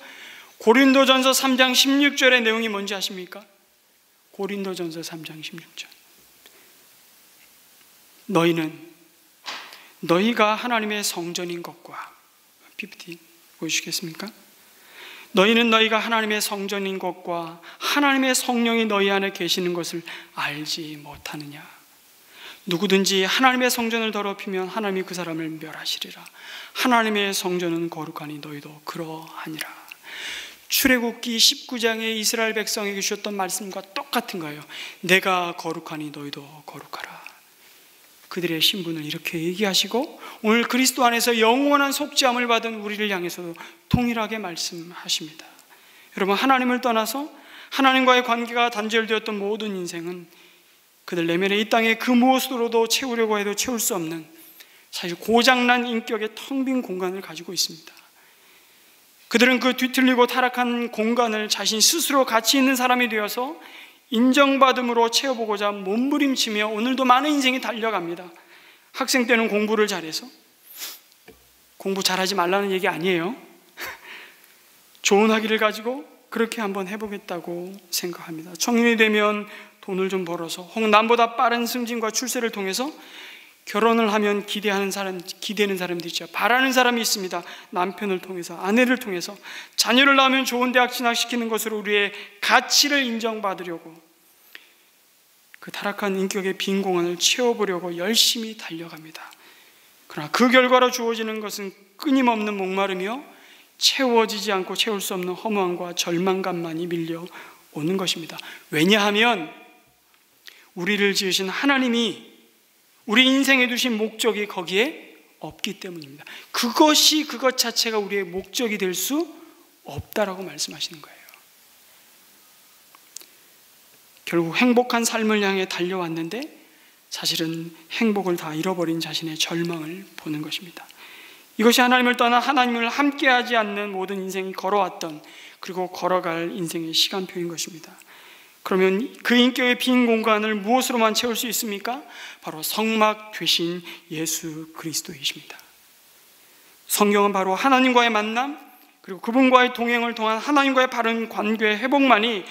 고린도전서 3장 16절의 내용이 뭔지 아십니까? 고린도전서 3장 16절. 너희가 하나님의 성전인 것과, PPT 보여주시겠습니까? 너희는 너희가 하나님의 성전인 것과 하나님의 성령이 너희 안에 계시는 것을 알지 못하느냐? 누구든지 하나님의 성전을 더럽히면 하나님이 그 사람을 멸하시리라. 하나님의 성전은 거룩하니 너희도 그러하니라. 출애굽기 19장에 이스라엘 백성에게 주셨던 말씀과 똑같은 거예요. 내가 거룩하니 너희도 거룩하라. 그들의 신분을 이렇게 얘기하시고 오늘 그리스도 안에서 영원한 속죄함을 받은 우리를 향해서도 동일하게 말씀하십니다. 여러분, 하나님을 떠나서 하나님과의 관계가 단절되었던 모든 인생은 그들 내면에 이 땅에 그 무엇으로도 채우려고 해도 채울 수 없는, 사실 고장난 인격의 텅 빈 공간을 가지고 있습니다. 그들은 그 뒤틀리고 타락한 공간을 자신 스스로 가치 있는 사람이 되어서 인정받음으로 채워보고자 몸부림치며 오늘도 많은 인생이 달려갑니다. 학생 때는 공부를 잘해서, 공부 잘하지 말라는 얘기 아니에요. 좋은 학위를 가지고 그렇게 한번 해보겠다고 생각합니다. 청년이 되면 돈을 좀 벌어서, 혹은 남보다 빠른 승진과 출세를 통해서 결혼을 하면 기대는 사람들이 있죠. 바라는 사람이 있습니다. 남편을 통해서, 아내를 통해서 자녀를 낳으면 좋은 대학 진학시키는 것으로 우리의 가치를 인정받으려고, 그 타락한 인격의 빈 공간을 채워보려고 열심히 달려갑니다. 그러나 그 결과로 주어지는 것은 끊임없는 목마름이요, 채워지지 않고 채울 수 없는 허무함과 절망감만이 밀려오는 것입니다. 왜냐하면 우리를 지으신 하나님이 우리 인생에 두신 목적이 거기에 없기 때문입니다. 그것 자체가 우리의 목적이 될 수 없다라고 말씀하시는 거예요. 결국 행복한 삶을 향해 달려왔는데 사실은 행복을 다 잃어버린 자신의 절망을 보는 것입니다. 이것이 하나님을 떠나 하나님을 함께하지 않는 모든 인생이 걸어왔던, 그리고 걸어갈 인생의 시간표인 것입니다. 그러면 그 인격의 빈 공간을 무엇으로만 채울 수 있습니까? 바로 성막 되신 예수 그리스도이십니다. 성경은 바로 하나님과의 만남, 그리고 그분과의 동행을 통한 하나님과의 바른 관계의 회복만이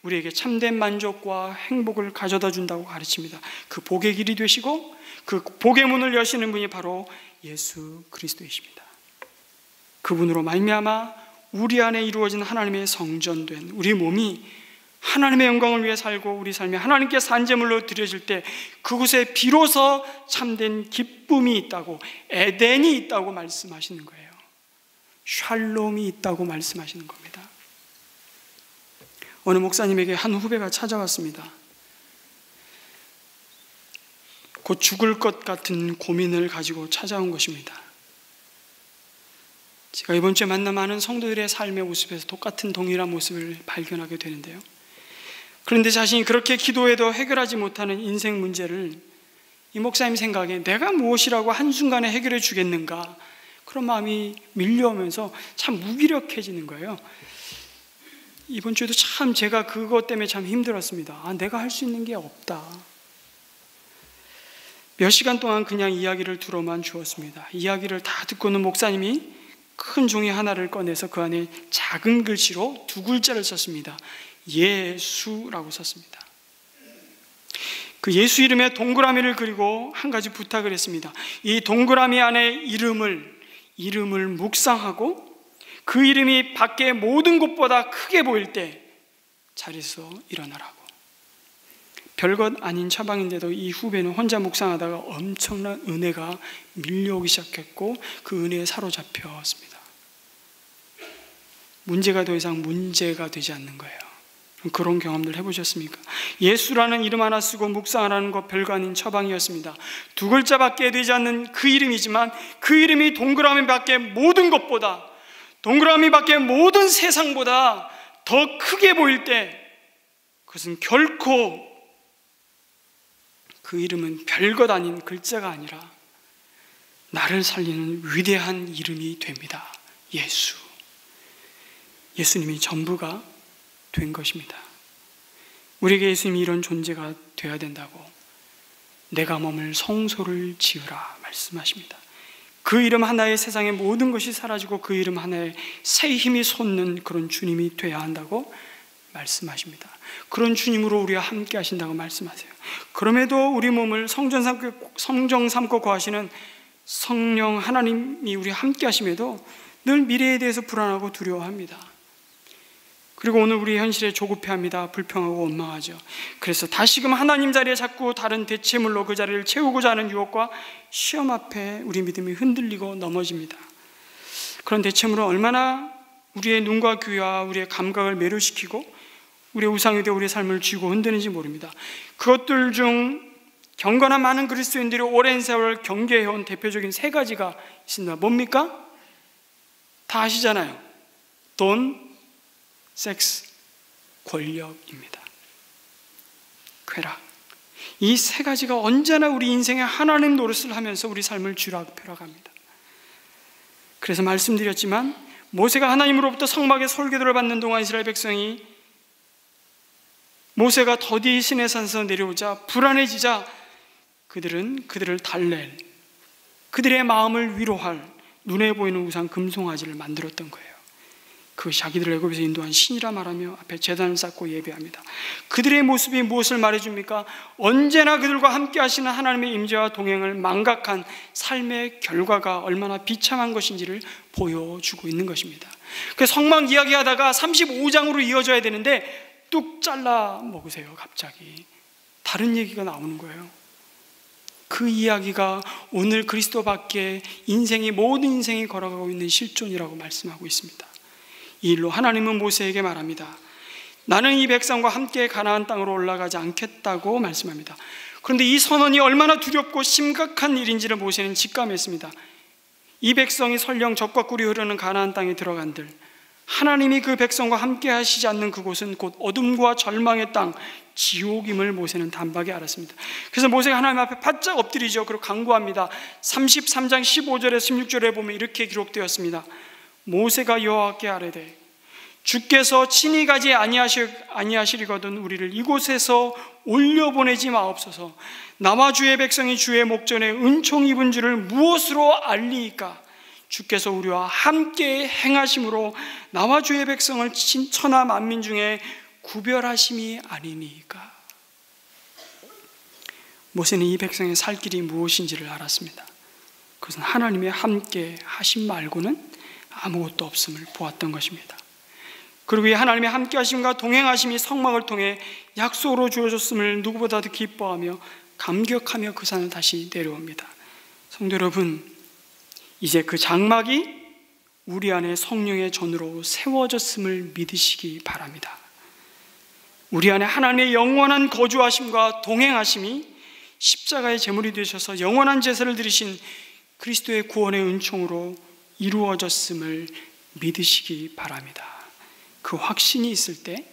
우리에게 참된 만족과 행복을 가져다 준다고 가르칩니다. 그 복의 길이 되시고 그 복의 문을 여시는 분이 바로 예수 그리스도이십니다. 그분으로 말미암아 우리 안에 이루어진 하나님의 성전된 우리 몸이 하나님의 영광을 위해 살고 우리 삶이 하나님께 산제물로 드려질 때 그곳에 비로소 참된 기쁨이 있다고, 에덴이 있다고 말씀하시는 거예요. 샬롬이 있다고 말씀하시는 겁니다. 어느 목사님에게 한 후배가 찾아왔습니다. 곧 죽을 것 같은 고민을 가지고 찾아온 것입니다. 제가 이번 주에 만난 많은 성도들의 삶의 모습에서 똑같은 동일한 모습을 발견하게 되는데요. 그런데 자신이 그렇게 기도해도 해결하지 못하는 인생 문제를 이 목사님 생각에 내가 무엇이라고 한순간에 해결해 주겠는가, 그런 마음이 밀려오면서 참 무기력해지는 거예요. 이번 주에도 참 제가 그것 때문에 참 힘들었습니다. 내가 할 수 있는 게 없다. 몇 시간 동안 그냥 이야기를 들어만 주었습니다. 이야기를 다 듣고는 목사님이 큰 종이 하나를 꺼내서 그 안에 작은 글씨로 2글자를 썼습니다. 예수라고 썼습니다. 그 예수 이름에 동그라미를 그리고 한 가지 부탁을 했습니다. 이 동그라미 안에 이름을 묵상하고 그 이름이 밖에 모든 곳보다 크게 보일 때 자리에서 일어나라고. 별것 아닌 처방인데도 이 후배는 혼자 묵상하다가 엄청난 은혜가 밀려오기 시작했고 그 은혜에 사로잡혔습니다. 문제가 더 이상 문제가 되지 않는 거예요. 그런 경험들 해보셨습니까? 예수라는 이름 하나 쓰고 묵상하라는 것 별거 아닌 처방이었습니다. 2글자밖에 되지 않는 그 이름이지만 그 이름이 동그라미 밖에 모든 것보다, 동그라미 밖에 모든 세상보다 더 크게 보일 때 그것은 결코 그 이름은 별것 아닌 글자가 아니라 나를 살리는 위대한 이름이 됩니다. 예수. 예수님이 전부가 된 것입니다. 우리에게 예수님이 이런 존재가 되어야 된다고 내가 머물 성소를 지으라 말씀하십니다. 그 이름 하나에 세상의 모든 것이 사라지고 그 이름 하나에 새 힘이 솟는 그런 주님이 되어야 한다고 말씀하십니다. 그런 주님으로 우리와 함께 하신다고 말씀하세요. 그럼에도 우리 몸을 성전 삼고 거하시는 성령 하나님이 우리와 함께 하심에도 늘 미래에 대해서 불안하고 두려워합니다. 그리고 오늘 우리 현실에 조급해합니다. 불평하고 원망하죠. 그래서 다시금 하나님 자리에 자꾸 다른 대체물로 그 자리를 채우고자 하는 유혹과 시험 앞에 우리 믿음이 흔들리고 넘어집니다. 그런 대체물은 얼마나 우리의 눈과 귀와 우리의 감각을 매료시키고 우리의 우상이 되어 우리의 삶을 쥐고 흔드는지 모릅니다. 그것들 중 경건한 많은 그리스도인들이 오랜 세월 경계해온 대표적인 3가지가 있습니다. 뭡니까? 다 아시잖아요. 돈, 섹스, 권력입니다. 쾌락. 이 3가지가 언제나 우리 인생에 하나님 노릇을 하면서 우리 삶을 쥐락펴락합니다. 그래서 말씀드렸지만 모세가 하나님으로부터 성막의 설계도를 받는 동안 이스라엘 백성이 모세가 더디 시내산에서 내려오자 불안해지자 그들을 달랠, 그들의 마음을 위로할 눈에 보이는 우상 금송아지를 만들었던 거예요. 그것이 자기들을 애굽에서 인도한 신이라 말하며 앞에 제단을 쌓고 예배합니다. 그들의 모습이 무엇을 말해줍니까? 언제나 그들과 함께 하시는 하나님의 임재와 동행을 망각한 삶의 결과가 얼마나 비참한 것인지를 보여주고 있는 것입니다. 그 성막 이야기하다가 35장으로 이어져야 되는데 뚝 잘라 먹으세요. 갑자기 다른 얘기가 나오는 거예요. 그 이야기가 오늘 그리스도 밖에 모든 인생이 걸어가고 있는 실존이라고 말씀하고 있습니다. 이 일로 하나님은 모세에게 말합니다. 나는 이 백성과 함께 가나안 땅으로 올라가지 않겠다고 말씀합니다. 그런데 이 선언이 얼마나 두렵고 심각한 일인지를 모세는 직감했습니다. 이 백성이 설령 젖과 꿀이 흐르는 가나안 땅에 들어간들 하나님이 그 백성과 함께 하시지 않는 그곳은 곧 어둠과 절망의 땅, 지옥임을 모세는 단박에 알았습니다. 그래서 모세가 하나님 앞에 바짝 엎드리죠. 그리고 간구합니다. 33장 15절에서 16절에 보면 이렇게 기록되었습니다. 모세가 여호와께 아뢰되 주께서 친히 가지 아니하시리거든 우리를 이곳에서 올려보내지 마옵소서. 나와 주의 백성이 주의 목전에 은총 입은 줄을 무엇으로 알리이까? 주께서 우리와 함께 행하심으로 나와 주의 백성을 천하 만민 중에 구별하심이 아니니까. 모세는 이 백성의 살 길이 무엇인지를 알았습니다. 그것은 하나님의 함께 하심 말고는 아무것도 없음을 보았던 것입니다. 그리고 이 하나님의 함께 하심과 동행하심이 성막을 통해 약속으로 주어졌음을 누구보다도 기뻐하며 감격하며 그 산을 다시 내려옵니다. 성도 여러분, 이제 그 장막이 우리 안에 성령의 전으로 세워졌음을 믿으시기 바랍니다. 우리 안에 하나님의 영원한 거주하심과 동행하심이 십자가의 제물이 되셔서 영원한 제사를 드리신 그리스도의 구원의 은총으로 이루어졌음을 믿으시기 바랍니다. 그 확신이 있을 때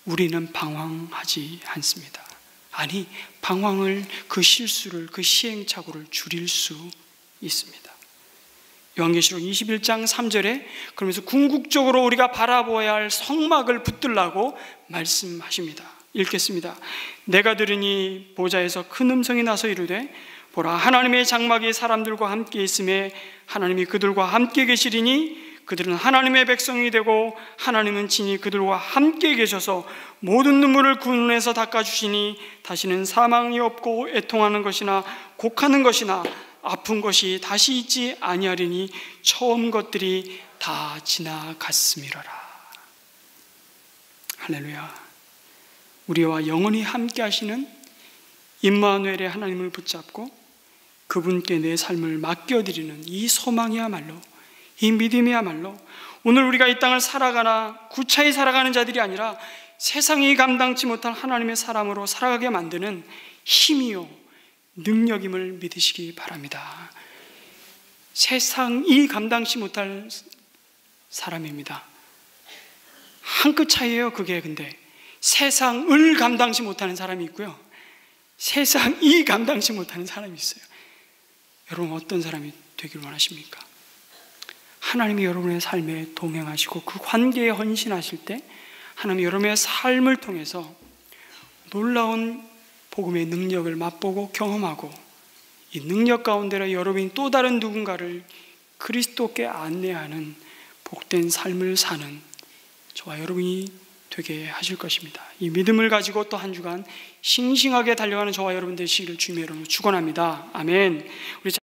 우리는 방황하지 않습니다. 아니, 방황을, 그 실수를, 그 시행착오를 줄일 수 있습니다. 요한계시록 21장 3절에 그러면서 궁극적으로 우리가 바라보아야 할 성막을 붙들라고 말씀하십니다. 읽겠습니다. 내가 들으니 보좌에서 큰 음성이 나서 이르되 보라, 하나님의 장막이 사람들과 함께 있음에 하나님이 그들과 함께 계시리니 그들은 하나님의 백성이 되고 하나님은 친히 그들과 함께 계셔서 모든 눈물을 그 눈에서 닦아주시니 다시는 사망이 없고 애통하는 것이나 곡하는 것이나 아픈 것이 다시 있지 아니하리니 처음 것들이 다 지나갔음이로라. 할렐루야. 우리와 영원히 함께 하시는 임마누엘의 하나님을 붙잡고 그분께 내 삶을 맡겨드리는 이 소망이야말로, 이 믿음이야말로 오늘 우리가 이 땅을 살아가나 구차히 살아가는 자들이 아니라 세상이 감당치 못할 하나님의 사람으로 살아가게 만드는 힘이요 능력임을 믿으시기 바랍니다. 세상이 감당치 못할 사람입니다. 한 끗 차이예요. 그게. 근데 세상을 감당치 못하는 사람이 있고요, 세상이 감당치 못하는 사람이 있어요. 여러분, 어떤 사람이 되길 원하십니까? 하나님이 여러분의 삶에 동행하시고 그 관계에 헌신하실 때 하나님이 여러분의 삶을 통해서 놀라운 복음의 능력을 맛보고 경험하고, 이 능력 가운데로 여러분이 또 다른 누군가를 그리스도께 안내하는 복된 삶을 사는 저와 여러분이 되게 하실 것입니다. 이 믿음을 가지고 또 한 주간 싱싱하게 달려가는 저와 여러분 되시기를 주님의 이름으로 축원합니다. 아멘. 우리